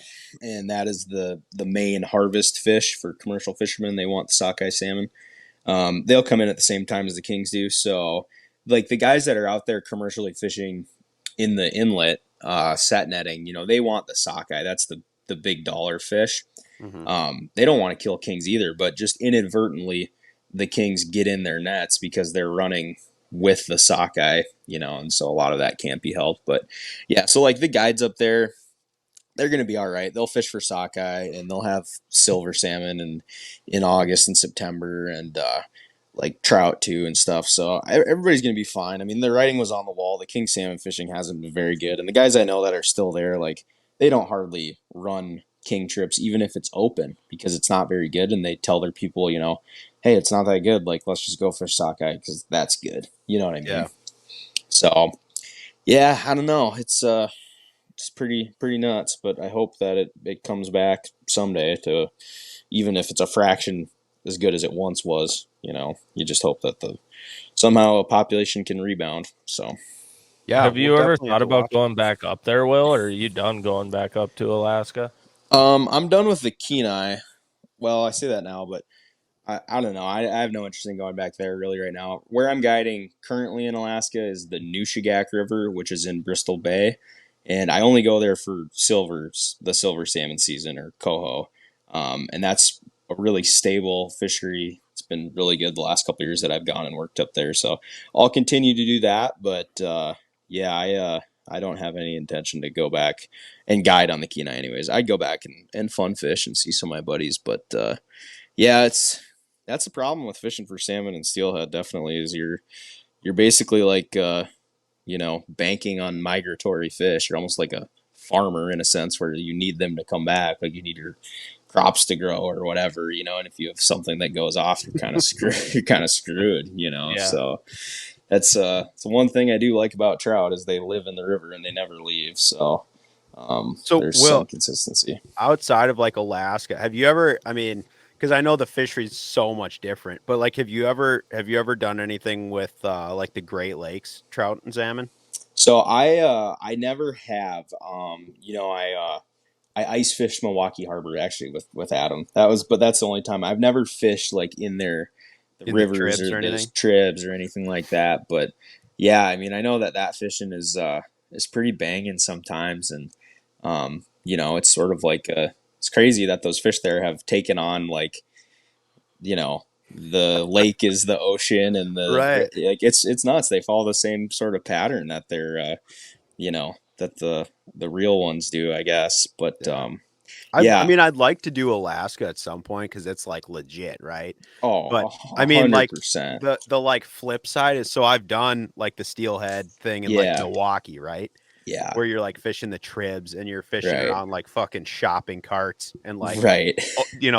and that is the main harvest fish for commercial fishermen. They want the sockeye salmon. They'll come in at the same time as the kings do. So, like the guys that are out there commercially fishing in the inlet, set netting, they want the sockeye. That's the big dollar fish. They don't want to kill kings either, but just inadvertently, the kings get in their nets because they're running with the sockeye, and so a lot of that can't be helped. But yeah, so like the guides up there, they're going to be all right. They'll fish for sockeye, and they'll have silver salmon and in August and September, and like trout too and stuff. So everybody's going to be fine. I mean, the writing was on the wall. The king salmon fishing hasn't been very good, and the guys I know that are still there, like they don't hardly run king trips, even if it's open, because it's not very good. And they tell their people, hey, it's not that good. Like, let's just go fish sockeye because that's good. You know what I mean? Yeah. So yeah, I don't know. It's pretty nuts, but I hope that it comes back someday to, even if it's a fraction as good as it once was. You just hope that somehow a population can rebound. So Yeah. Have We'll you ever definitely have thought to about watch it. going back up there, Will, or are you done going back up to Alaska? I'm done with the Kenai. Well, I say that now, but I don't know. I have no interest in going back there really right now. Where I'm guiding currently in Alaska is the Nushagak River, which is in Bristol Bay, and I only go there for the silver salmon season, or coho, and that's a really stable fishery. It's been really good the last couple of years that I've gone and worked up there, so I'll continue to do that. But yeah, I don't have any intention to go back and guide on the Kenai. Anyways, I'd go back and fun fish and see some of my buddies, but yeah, that's the problem with fishing for salmon and steelhead. Definitely, is you're basically like banking on migratory fish. You're almost like a farmer in a sense, where you need them to come back. Like you need your crops to grow or whatever, and if you have something that goes off, you're kind of screwed. You're kind of screwed, Yeah. So that's the one thing I do like about trout is they live in the river and they never leave. So So, there's Will, some consistency. outside of like Alaska, have you ever? I mean, because I know the fishery is so much different, but like, have you ever done anything with like the Great Lakes trout and salmon? So I never have. I ice fished Milwaukee Harbor actually with Adam. But that's the only time. I've never fished like in the In the rivers tribs or or those anything? tribs or anything like that. But yeah, I mean, I know that fishing is pretty banging sometimes, and it's sort of like it's crazy that those fish there have taken on, like, the lake is the ocean, and Right. like it's nuts. They follow the same sort of pattern that that the real ones do, I guess. But Yeah. I yeah. mean, I'd like to do Alaska at some point because it's like legit, right? Oh, But I mean, like 100%. the like flip side is, so I've done like the steelhead thing in like Yeah. Milwaukee, right? Yeah. Where you're like fishing the tribs and you're fishing Right. around like fucking shopping carts and like Right.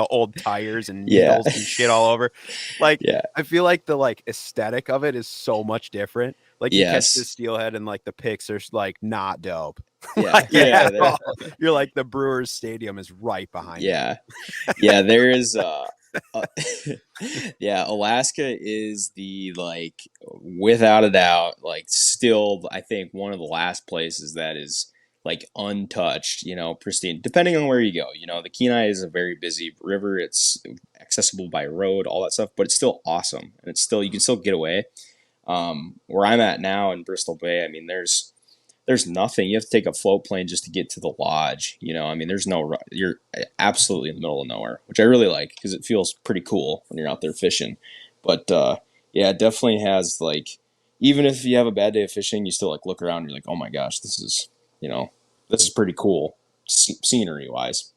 old tires and Yeah. needles and shit all over. Like Yeah. I feel like the like aesthetic of it is so much different. Like you catch the Yes. steelhead and like the pics are like not dope. Yeah. Like Yeah. at all. You're like the Brewers Stadium is right behind you. Yeah. Yeah. There is uh yeah, Alaska is like, without a doubt, like, still, I think, one of the last places that is like untouched, pristine, depending on where you go. The Kenai is a very busy river. It's accessible by road, all that stuff, but it's still awesome, and you can still get away. Where I'm at now in Bristol Bay, I mean, there's nothing. You have to take a float plane just to get to the lodge. I mean, you're absolutely in the middle of nowhere, which I really like because it feels pretty cool when you're out there fishing. But Yeah, it definitely has like, even if you have a bad day of fishing, you still like look around and you're like, oh my gosh, this is pretty cool scenery wise,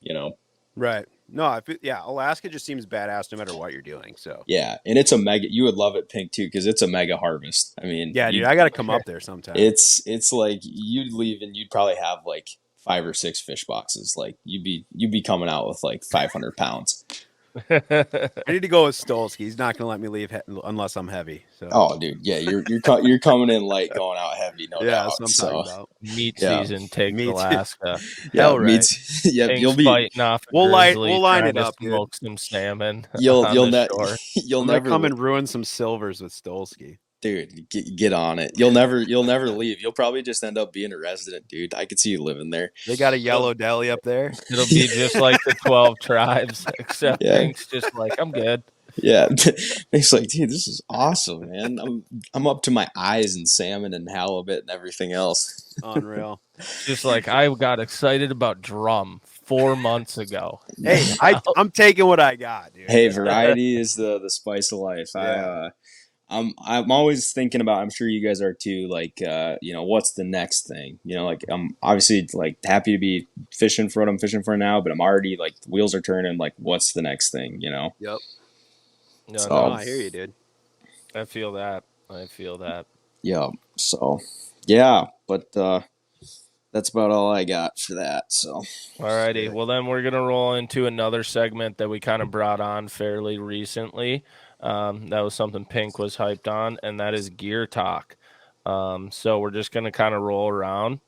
Right. No, Alaska just seems badass no matter what you're doing. So Yeah, and it's a mega. You would love it, Pink, too, because it's a mega harvest. I mean, yeah, dude, I got to come up there sometime. it's like you'd leave and you'd probably have like 5 or 6 fish boxes. Like you'd be coming out with like 500 pounds. I need to go with Stolski. He's not going to let me leave unless I'm heavy. So Oh, dude, yeah, you're coming in light, going out heavy, no yeah, that's doubt. what I'm talking So about. Meat yeah, season takes Me too. Alaska. yeah, Hell me right. too. Yeah, Pink's fighting off a We'll grizzly line trying it to up, dude. smoke some salmon you'll on you'll the ne- shore. you'll I'm gonna never come and ruin some silvers with Stolski. dude, get on it. You'll never leave. You'll probably just end up being a resident, dude. I could see you living there. They got a yellow deli up there. It'll be just like the 12 tribes, except Yeah. Pink's just like, I'm good. Yeah, it's like, dude, this is awesome, man. I'm up to my eyes in salmon and halibut and everything else. Unreal. Just like I got excited about drum 4 months ago. Hey, I'm taking what I got, dude. Hey, variety is the spice of life. Yeah. I'm always thinking about. I'm sure you guys are too. Like, what's the next thing? Like I'm obviously like happy to be fishing for what I'm fishing for now, but I'm already like the wheels are turning. Like, what's the next thing? Yep. No, So- No, I hear you, dude. I feel that. Yeah. So, yeah, but that's about all I got for that. So, Alrighty. Well, then we're going to roll into another segment that we kind of brought on fairly recently. That was something Pink was hyped on, and that is gear talk. So we're just going to kind of roll around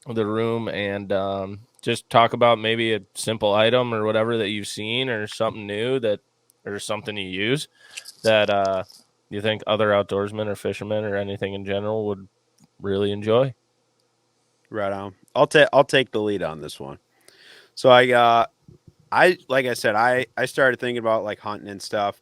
the room and just talk about maybe a simple item or whatever that you've seen or something new or something you use that you think other outdoorsmen or fishermen or anything in general would really enjoy. Right on. I'll take the lead on this one. So I like I said, I started thinking about like hunting and stuff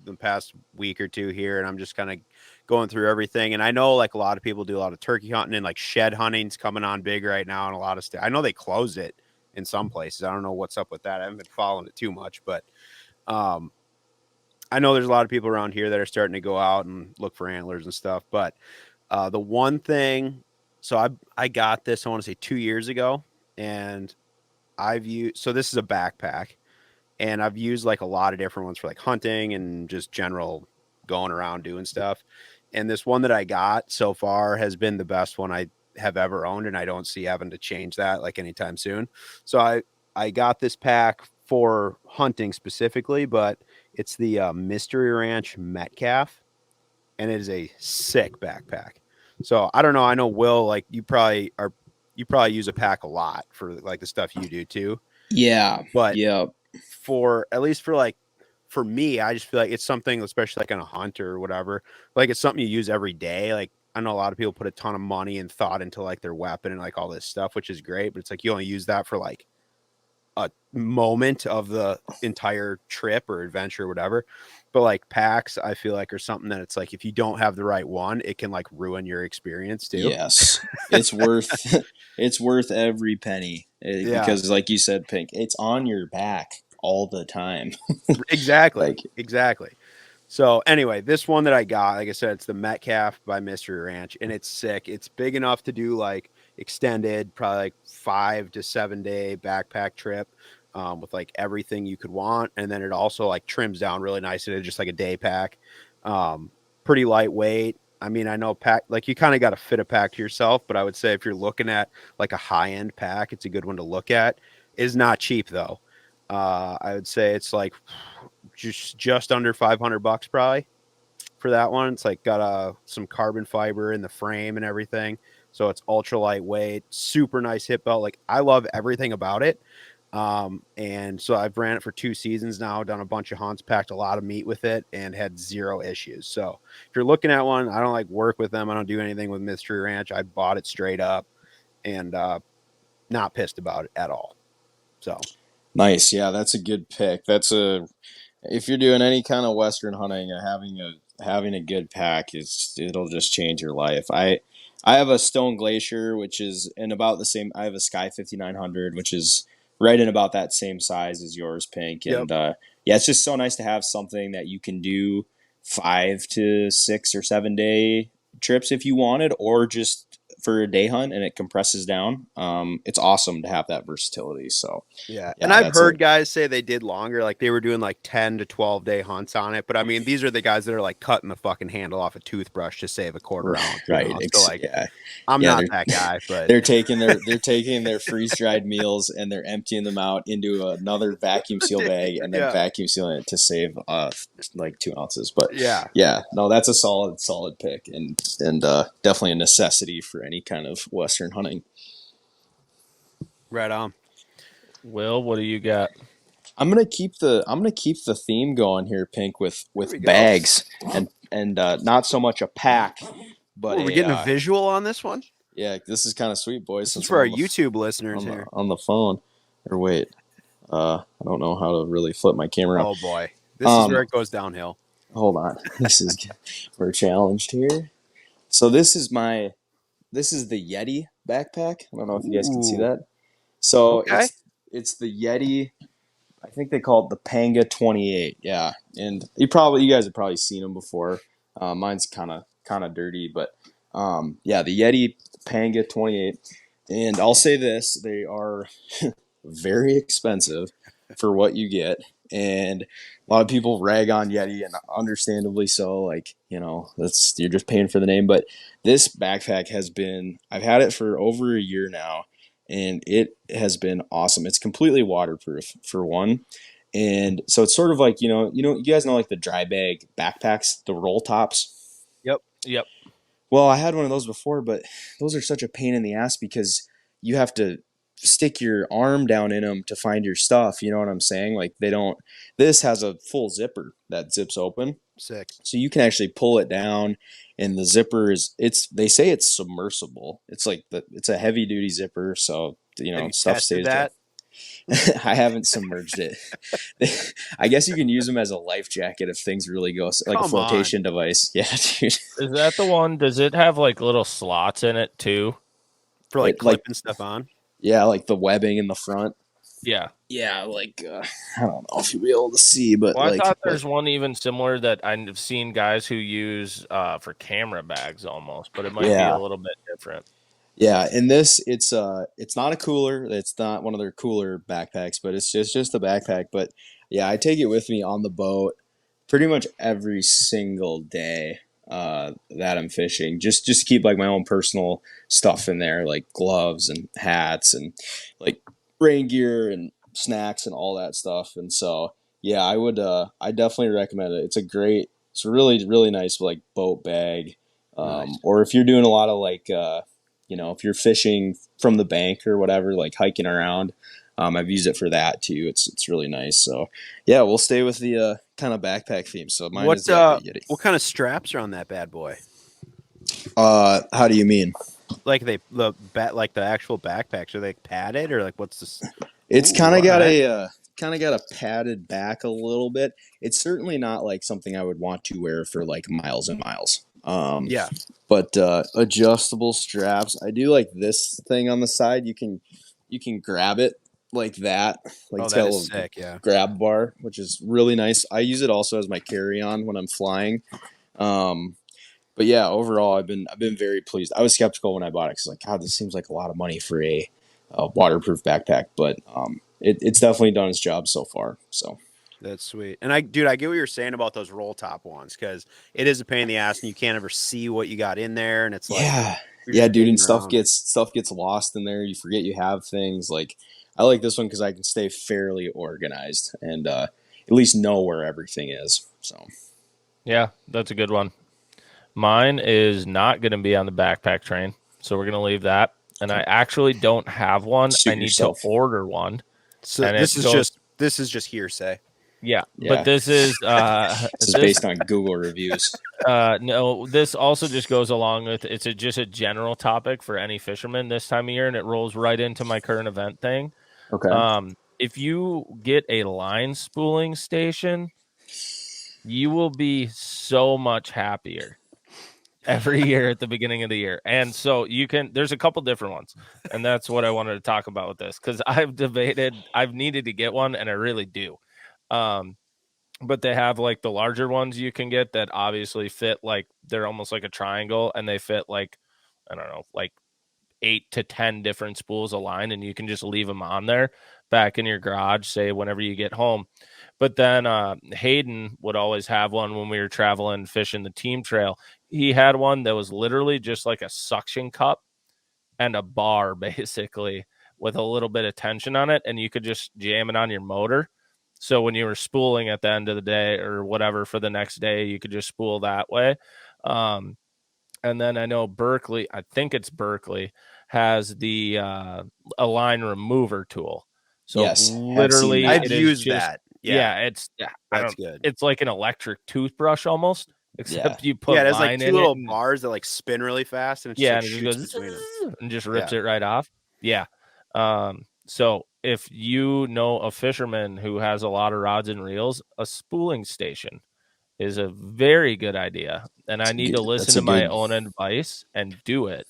the past week or two here, and I'm just kind of going through everything. And I know like a lot of people do a lot of turkey hunting, and like shed hunting's coming on big right now, and a lot of stuff. I know they closed it in some places. I don't know what's up with that. I haven't been following it too much, but I know there's a lot of people around here that are starting to go out and look for antlers and stuff. But the one thing, so I got this, I want to say 2 years ago, and so this is a backpack, and I've used like a lot of different ones for like hunting and just general going around doing stuff. And this one that I got so far has been the best one I have ever owned, and I don't see having to change that like anytime soon. So I got this pack for hunting specifically, but it's the Mystery Ranch Metcalf, and it is a sick backpack. So I don't know. I know Will, like you probably use a pack a lot for like the stuff you do too. yeah, But yeah, for at least for me, I just feel like it's something, especially like on a hunt or whatever, like it's something you use every day. Like I know a lot of people put a ton of money and thought into like their weapon and like all this stuff, which is great, but it's like you only use that for like a moment of the entire trip or adventure or whatever. But like packs, I feel like are something that it's like if you don't have the right one, it can like ruin your experience too. yes, it's worth it's worth every penny because, like you said, Pink, it's on your back all the time. Exactly. Exactly. So anyway, this one that I got, like I said, it's the Metcalf by Mystery Ranch, and it's sick. It's big enough to do like extended, probably like 5 to 7 day backpack trip with like everything you could want. And then it also like trims down really nice into just like a day pack. Pretty lightweight. I mean, I know pack, like you kind of got to fit a pack to yourself, but I would say if you're looking at like a high end pack, it's a good one to look at. Is not cheap though. I would say it's like just under $500 probably for that one. It's like got some carbon fiber in the frame and everything, so it's ultra lightweight, super nice hip belt. Like I love everything about it. And so I've ran it for 2 seasons now, done a bunch of hunts, packed a lot of meat with it, and had 0 issues. So if you're looking at one, I don't like work with them. I don't do anything with Mystery Ranch. I bought it straight up, and not pissed about it at all. So Nice, yeah, that's a good pick. If you're doing any kind of Western hunting, having a good pack it'll just change your life. I have a Stone Glacier, which is in about the same. I have a Sky 5900, which is right in about that same size as yours, Pink. And yeah, it's just so nice to have something that you can do 5 to 6 or 7 day trips if you wanted, or just for a day hunt, and it compresses down. It's awesome to have that versatility. So Yeah. And yeah, I've that's a heard guys say they did longer, like they were doing like 10 to 12-day hunts on it. But I mean, these are the guys that are like cutting the fucking handle off a toothbrush to save a quarter ounce, you right. know? So like, Yeah, I'm yeah. not that guy, but They're taking their freeze dried meals and they're emptying them out into another vacuum seal bag and then yeah. vacuum sealing it to save like 2 ounces. But Yeah. yeah, no, that's a solid pick, and definitely a necessity for any kind of Western hunting. Right on. Will, what do you got? I'm gonna keep the theme going here, Pink, with we go. bags and not so much a pack, but Are we getting a visual on this one? yeah, this is kind of sweet, boys. This Since is I'm for our on the YouTube listeners here. on the phone. Or wait, I don't know how to really flip my camera. Oh boy, this is where it goes downhill. Hold on, we're challenged here. So this is the Yeti backpack. I don't know if you guys can see that. So Okay. it's the Yeti. I think they call it the Panga 28. Yeah, and you guys have probably seen them before. Mine's kind of dirty, but yeah, the Yeti Panga 28. And I'll say this: they are very expensive for what you get, and a lot of people rag on Yeti, and understandably so. Like, you're just paying for the name. But this backpack I've had it for over a year now, and it has been awesome. It's completely waterproof for one. And so it's sort of like, you guys know like the dry bag backpacks, the roll tops. Yep. Well, I had one of those before, but those are such a pain in the ass because you have to stick your arm down in them to find your stuff. You know what I'm saying? Like this has a full zipper that zips open. Sick. So you can actually pull it down, and the zipper they say it's submersible. It's like it's a heavy duty zipper. So, Have you stuff tested stays that? I haven't submerged it. I guess you can use them as a life jacket if things really go, like a flotation device. Yeah, dude. Is that the one? Does it have like little slots in it too? For like clipping stuff on? Yeah, like the webbing in the front. Yeah. Yeah, like I don't know if you'll be able to see, but I thought there's one even similar that I've seen guys who use for camera bags almost, but it might be a little bit different. Yeah, in this it's not a cooler. It's not one of their cooler backpacks, but it's just a backpack. But yeah, I take it with me on the boat pretty much every single day that I'm fishing. Just to keep like my own personal stuff in there, like gloves and hats and like rain gear and snacks and all that stuff. And so yeah, I definitely recommend it. It's a really, really nice like boat bag. Nice. Or if you're doing a lot of like if you're fishing from the bank or whatever, like hiking around, I've used it for that too. It's really nice. So yeah, we'll stay with the kind of backpack theme. So mine is the Yeti. What kind of straps are on that bad boy? How do you mean? Like like the actual backpacks, are they padded or like what's this? It's kind of got a padded back a little bit. It's certainly not like something I would want to wear for like miles and miles. Yeah. But adjustable straps. I do like this thing on the side. You can grab it like that. Like it's got a little sick, yeah. grab bar, which is really nice. I use it also as my carry-on when I'm flying. But yeah, overall, I've been very pleased. I was skeptical when I bought it because like, God, this seems like a lot of money for a waterproof backpack, but it's definitely done its job so far. So that's sweet. And I get what you're saying about those roll top ones because it is a pain in the ass and you can't ever see what you got in there, and it's like yeah, dude, and stuff gets lost in there. You forget you have things. Like I like this one because I can stay fairly organized and at least know where everything is. So yeah, that's a good one. Mine is not going to be on the backpack train, so we're going to leave that. And I actually don't have one. I need to order one. So and this is just hearsay. Yeah, but this is this is based on Google reviews. No, this also just goes along with just a general topic for any fisherman this time of year, and it rolls right into my current event thing. Okay. If you get a line spooling station, you will be so much happier every year at the beginning of the year. And so there's a couple different ones. And that's what I wanted to talk about with this. Cause I've needed to get one and I really do. but they have like the larger ones you can get that obviously fit, like they're almost like a triangle, and they fit like, I don't know, like 8 to 10 different spools of line, and you can just leave them on there back in your garage, say whenever you get home. But then Hayden would always have one when we were traveling fishing the team trail. He had one that was literally just like a suction cup and a bar basically with a little bit of tension on it, and you could just jam it on your motor. So when you were spooling at the end of the day or whatever for the next day, you could just spool that way. And then I know Berkeley, I think it's Berkeley, has the a line remover tool. So Yes, literally, I've it is used just that. yeah, it's I That's don't. good. It's like an electric toothbrush almost, except you put Yeah, there's line like two in little it. And, bars that like spin really fast, and it just yeah, like and it shoots just between them. goes and just rips it right off. Yeah. So if you know a fisherman who has a lot of rods and reels, a spooling station is a very good idea. And I need to listen to my own advice and do it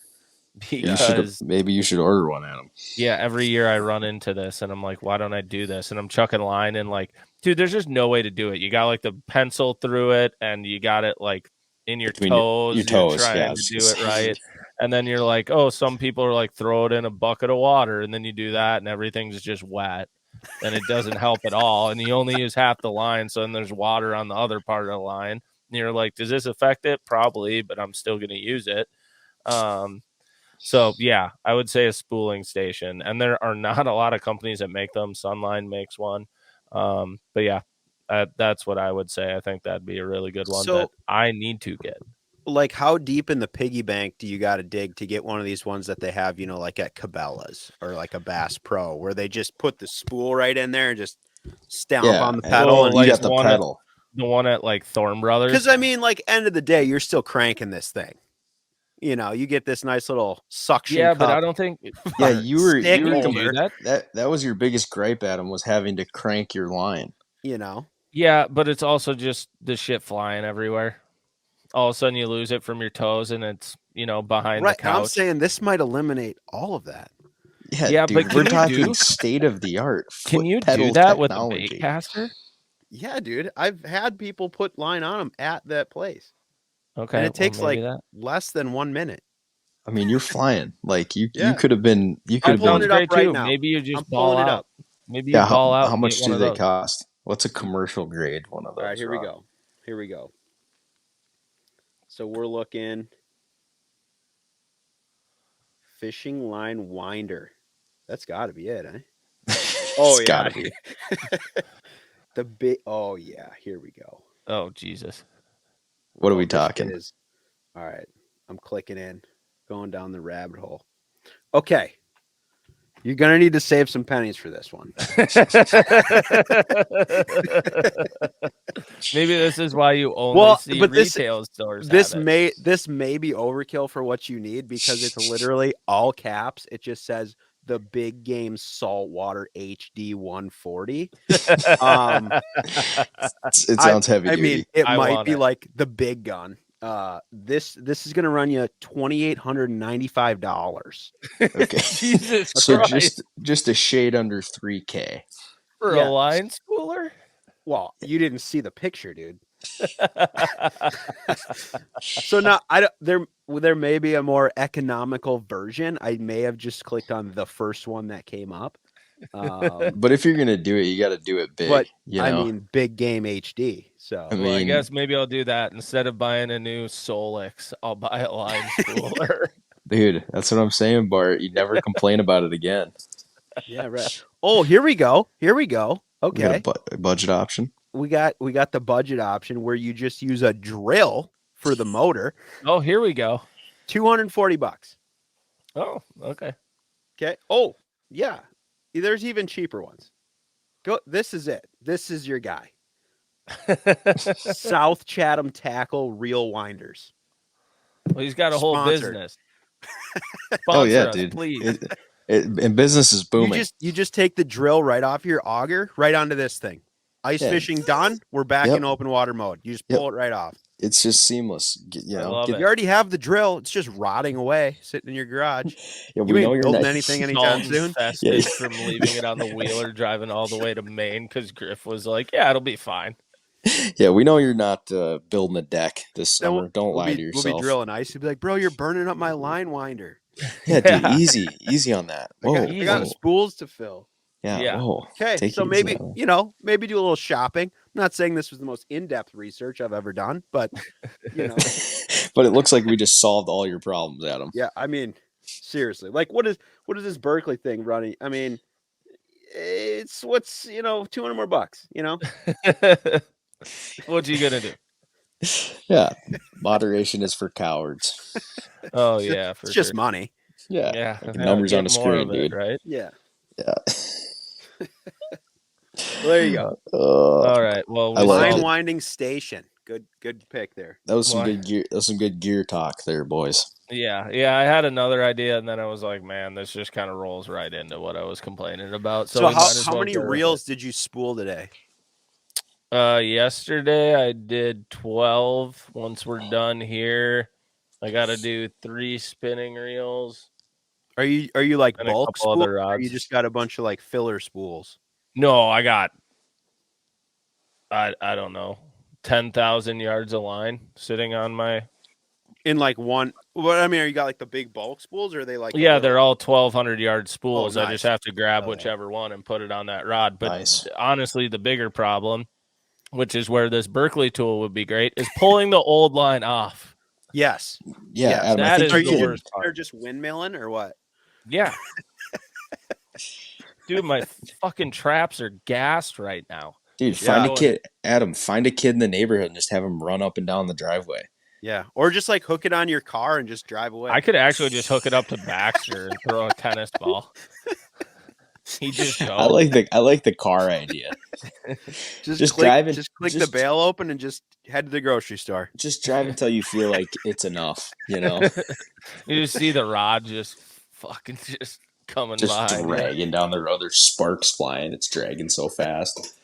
because maybe you should order one, Adam. yeah, every year I run into this and I'm like, why don't I do this? And I'm chucking line and like, dude, there's just no way to do it. You got like the pencil through it and you got it like in your Between toes. your You're toes, trying to do it right. And then you're like, oh, some people are like, throw it in a bucket of water. And then you do that and everything's just wet. And it doesn't help at all. And you only use half the line. So then there's water on the other part of the line. And you're like, does this affect it? Probably, but I'm still going to use it. So yeah, I would say a spooling station, and there are not a lot of companies that make them. Sunline makes one, but yeah, that's what I would say. I think that'd be a really good one that I need to get. Like, how deep in the piggy bank do you got to dig to get one of these ones that they have, you know, like at Cabela's or like a Bass Pro, where they just put the spool right in there and just stomp on the pedal, and you got the pedal. The one at like Thorn Brothers. Because I mean, like, end of the day, you're still cranking this thing. You know, you get this nice little suction. Yeah, cup. But I don't think. Yeah, you were that was your biggest gripe, Adam, was having to crank your line. You know. Yeah, but it's also just the shit flying everywhere. All of a sudden, you lose it from your toes, and it's behind the couch. I'm saying this might eliminate all of that. Yeah, dude, but we're talking state of the art. Can you do that with a bait caster? Yeah, dude, I've had people put line on them at that place. Okay, and it takes like less than 1 minute. I mean, you're flying. Like you could have been. You could have been it up right now. Maybe you just ball out. Up. Maybe you ball out. How much do they cost? What's a commercial grade one of those? All right, here we go. So we're looking fishing line winder. That's got to be it, eh? Oh, yeah. Gotta be. The big. Oh yeah, here we go. Oh Jesus. What are we talking? All right, I'm clicking in, going down the rabbit hole. Okay, you're gonna need to save some pennies for this one. Maybe this is why you only see retail stores. This may be overkill for what you need, because it's literally all caps. It just says the Big Game Saltwater HD 140. It sounds heavy. I mean, it might be like the big gun. This is going to run you $2,895. Okay, Jesus so Christ. just a shade under $3,000 for a line spooler. Well, you didn't see the picture, dude. So now there may be a more economical version. I may have just clicked on the first one that came up. But if you're gonna do it, you got to do it big. But I mean, Big Game HD. So I guess maybe I'll do that instead of buying a new Solix. I'll buy a line spooler. Dude, that's what I'm saying, Bart. You never complain about it again. Yeah, right. Oh, here we go. Okay, a budget option. We got the budget option where you just use a drill for the motor. Oh, here we go. $240. Oh, okay. Okay. Oh, yeah. There's even cheaper ones. Go. This is it. This is your guy. South Chatham Tackle Reel Winders. Well, he's got a whole business. Oh yeah, us, dude. Please. And business is booming. You just take the drill right off your auger, right onto this thing. Ice fishing done. We're back in open water mode. You just pull it right off. It's just seamless. You already have the drill. It's just rotting away, sitting in your garage. Yeah, you ain't building anything anytime soon. From leaving it on the wheeler, driving all the way to Maine because Griff was like, "Yeah, it'll be fine." Yeah, we know you're not building a deck this Then summer. Don't lie to We'll be yourself. drilling ice. He'll be like, bro, you're burning up my line winder. Yeah, dude, easy on that. Whoa, I got whoa. spools to fill. Yeah. Whoa. Okay, Take so it easy maybe, on maybe do a little shopping. I'm not saying this was the most in-depth research I've ever done, but, that. But it looks like we just solved all your problems, Adam. yeah, I mean, seriously. Like, what is this Berkeley thing running? I mean, it's what's, $200 more bucks, What you gonna do? Yeah, moderation is for cowards. Oh yeah, for It's just sure. money. Yeah, like numbers get on a more screen, of it, dude. right? Yeah. Yeah. Well, there you go. All right. Well, I like Line it. winding station. Good pick there. That was some Why? good gear. That was some good gear talk there, boys. Yeah. I had another idea, and then I was like, man, this just kind of rolls right into what I was complaining about. So, how many reels did you spool today? Yesterday I did 12. Once we're done here, I got to do 3 spinning reels. Are you like and a bulk couple spool, other or rods. you just got a bunch of like filler spools? No, I got I don't know, 10,000 yards of line sitting on my. In like one. What I mean, are you got like the big bulk spools, or are they like? Yeah, they're all 1,200 yard spools. nice. I just have to grab Oh, yeah. whichever one and put it on that rod. But Nice. honestly, the bigger problem, which is where this Berkeley tool would be great, is pulling the old line off. Yes. Yeah, Yes. Adam, I That think is you the can. worst part. They're just windmilling or what? Yeah. Dude, my fucking traps are gassed right now. Dude, Yeah. find a kid, Adam. Find a kid in the neighborhood and just have him run up and down the driveway. Yeah, or just like hook it on your car and just drive away. I could actually just hook it up to Baxter and throw a tennis ball. He just goes. I like the car idea. Just drive it. Just click just- the bail open and just head to the grocery store. Just drive until you feel like it's enough. You know, You just see the rod just fucking just coming just behind. dragging down the road. There's sparks flying. It's dragging so fast.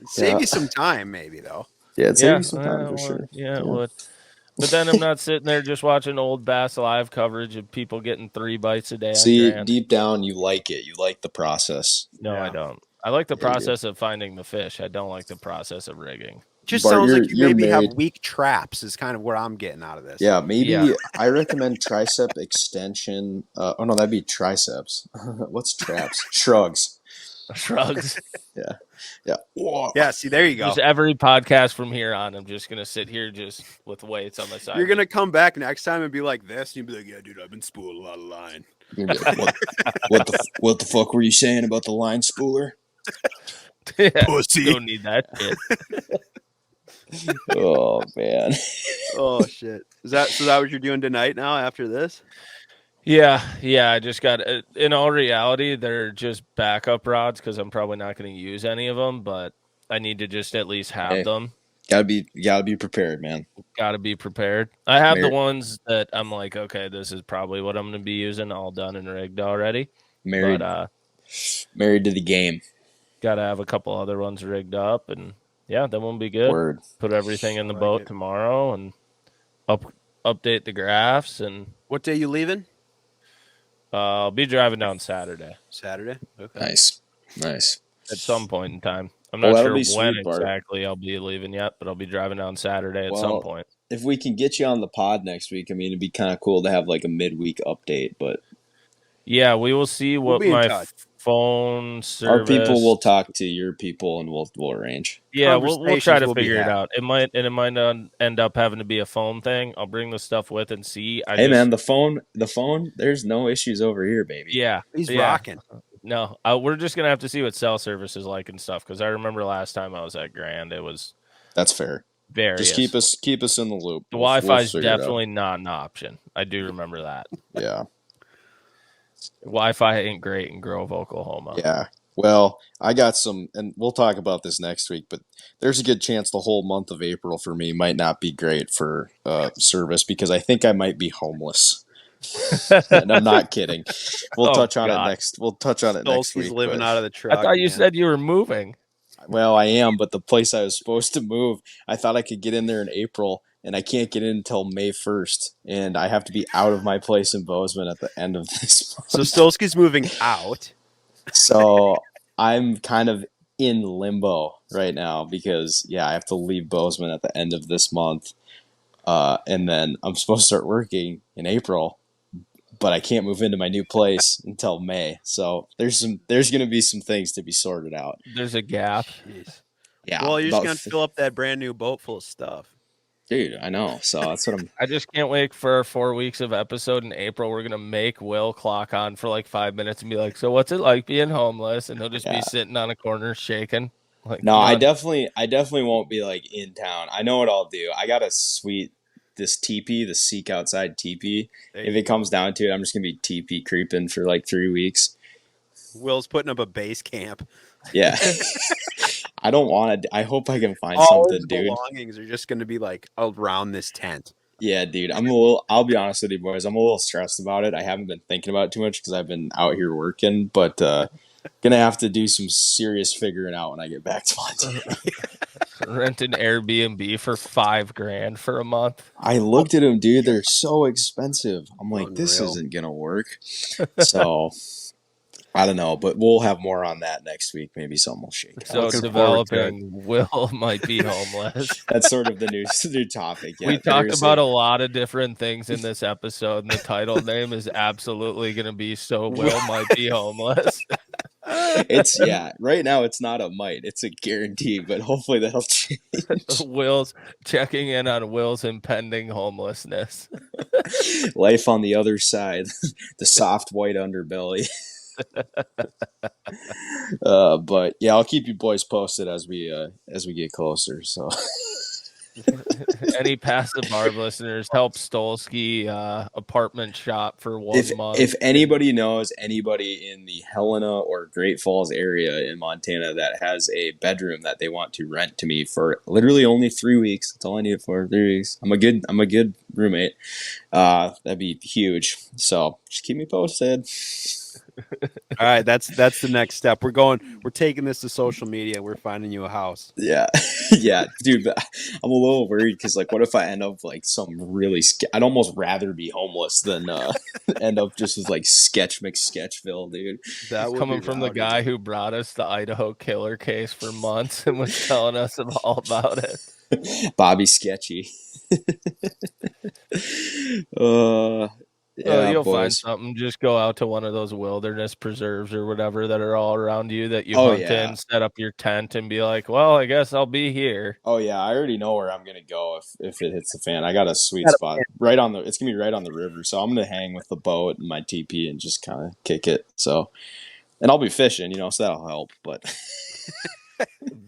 Save you some time, maybe though. Yeah, it saves you some time for sure. Yeah, it would. But then I'm not sitting there just watching old Bass Live coverage of people getting 3 bites a day. See, on Grand. deep down, you like it. You like the process. No, Yeah. I don't. I like the Yeah, you do. process of finding the fish. I don't like the process of rigging. Just Bart, sounds like you you're maybe married. have weak traps. Is kind of where I'm getting out of this. Yeah, maybe Yeah. I recommend tricep extension. Oh no, that'd be triceps. What's traps? Shrugs. Shrugs. Yeah. Whoa. Yeah. See, there you go. Just every podcast from here on, I'm just gonna sit here just with weights on my side. You're gonna come back next time and be like this, and you'll be like, "Yeah, dude, I've been spooling a lot of line." You're gonna be like, what the fuck were you saying about the line spooler? Yeah, Pussy. don't need that shit. Oh man. Oh shit! Is that what you're doing tonight? Now after this? Yeah. I just got. In all reality, they're just backup rods because I'm probably not going to use any of them. But I need to just at least have Hey. them. Gotta be prepared, man. Got to be prepared. I have the Mar- ones that I'm like, okay, this is probably what I'm going to be using, all done and rigged already. Married But married to the game. got to have a couple other ones rigged up, and yeah, that won't be good. Word. Put everything in the I like boat it. tomorrow and update the graphs, and What day you leaving? I'll be driving down Saturday Saturday. Okay. Nice. at some point in time. I'm Well, not that'll sure be when sweet, Bart. exactly I'll be leaving yet, but I'll be driving down Saturday at some Well, point. If we can get you on the pod next week, I mean, it'd be kind of cool to have like a midweek update. But Yeah, we will see what be in my touch. phone service. our people will talk to your people, and we'll arrange. Yeah, we'll try Conversations to will be figure it had. out. It might not end up having to be a phone thing. I'll bring the stuff with and see. Hey man, the phone. There's no issues over here, baby. Yeah, He's yeah. rocking. No, we're just gonna have to see what cell service is like and stuff. Because I remember last time I was at Grand, it was That's fair. various. Just keep us in the loop. The We'll Wi-Fi is figure it out. definitely not an option. I do remember that. Yeah. Wi-Fi ain't great in Grove, Oklahoma. Yeah. Well, I got some, and we'll talk about this next week, but there's a good chance the whole month of April for me might not be great for service because I think I might be homeless. And I'm not kidding. We'll Oh, touch on God. it next. We'll touch on it next Stolski's week. living but- out of the truck. I thought you man. said you were moving. Well, I am, but the place I was supposed to move, I thought I could get in there in April, and I can't get in until May 1st, and I have to be out of my place in Bozeman at the end of this month. So Stolski's moving out. So I'm kind of in limbo right now because I have to leave Bozeman at the end of this month, and then I'm supposed to start working in April, but I can't move into my new place until May. So there's gonna be some things to be sorted out. There's a gap. Jeez. Yeah, Well, you're just gonna fill up that brand new boat full of stuff. dude, I know. So that's what I'm. I just can't wait for 4 weeks of episode in April. We're gonna make Will clock on for like 5 minutes and be like, "So what's it like being homeless?" And he'll just be sitting on a corner shaking. Like, no, I definitely won't be like in town. I know what I'll do. I got this teepee, the Seek Outside teepee. If it comes down to it, I'm just gonna be teepee creeping for like 3 weeks. Will's putting up a base camp. Yeah. I don't want to. I hope I can find All something, his dude. belongings are just going to be like around this tent. Yeah, dude. I'll be honest with you, boys. I'm a little stressed about it. I haven't been thinking about it too much because I've been out here working, but gonna have to do some serious figuring out when I get back to Montana. Rent an Airbnb for $5,000 for a month. I looked at them, dude. They're so expensive. I'm like, this Unreal. isn't gonna work. So I don't know, but we'll have more on that next week. Maybe something will shake out. So developing Will might be homeless. That's sort of the new topic. Yeah, we talked about a lot of different things in this episode, and the title name is absolutely going to be "So Will Might Be Homeless." It's right now it's not a might, it's a guarantee, but hopefully that'll change. Will's checking in on Will's impending homelessness. Life on the other side, the soft white underbelly. But yeah, I'll keep you boys posted as we get closer. So any Past The Barb listeners, help Stolski apartment shop for 1 month. If anybody knows anybody in the Helena or Great Falls area in Montana that has a bedroom that they want to rent to me for literally only 3 weeks, that's all I need it for, 3 weeks. I'm a good roommate. That'd be huge. So just keep me posted. All right, that's the next step. We're taking this to social media. We're finding you a house. Yeah, yeah, dude. I'm a little worried because, like, what if I end up like some really? I'd almost rather be homeless than end up just with like Sketch McSketchville, dude. That coming from the guy who brought us the Idaho killer case for months and was telling us all about it. Bobby Sketchy. Yeah, you'll boys. find something. Just go out to one of those wilderness preserves or whatever that are all around you that you hunt in, set up your tent, and be like, well, I guess I'll be here. Oh yeah, I already know where I'm gonna go if it hits the fan. I got a sweet spot it's gonna be right on the river, so I'm gonna hang with the boat and my teepee and just kind of kick it. So, and I'll be fishing, so that'll help. But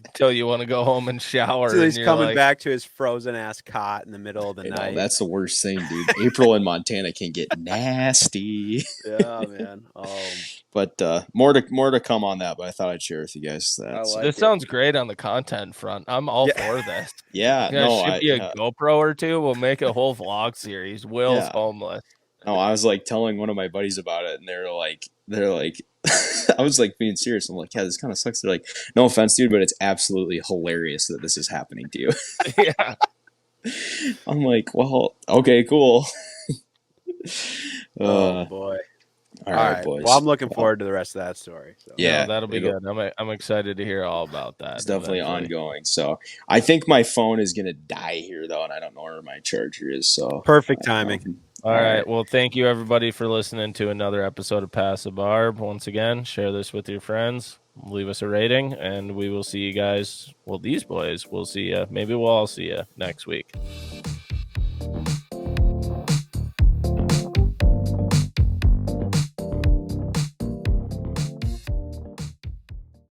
until you want to go home and shower. So he's coming back to his frozen ass cot in the middle of the night. That's the worst thing, dude. April in Montana can get nasty. Yeah, man. But more to come on that. But I thought I'd share with you guys that. This sounds great on the content front. I'm all for this. Yeah, should be a GoPro or two. We'll make a whole vlog series. Will's homeless. No, I was like telling one of my buddies about it, and they're like, I was like being serious. I'm like, yeah, this kind of sucks. They're like, no offense, dude, but it's absolutely hilarious that this is happening to you. Yeah. I'm like, well, okay, cool. Oh boy. All right, boys. Well, I'm looking forward to the rest of that story. So. Yeah, that'll be good. I'm excited to hear all about that. It's definitely ongoing. So I think my phone is gonna die here though, and I don't know where my charger is. So perfect timing. All right. Well, thank you everybody for listening to another episode of Past The Barb. Once again, share this with your friends. Leave us a rating, and we will see you guys. Well, these boys, we'll see you. Maybe we'll all see you next week.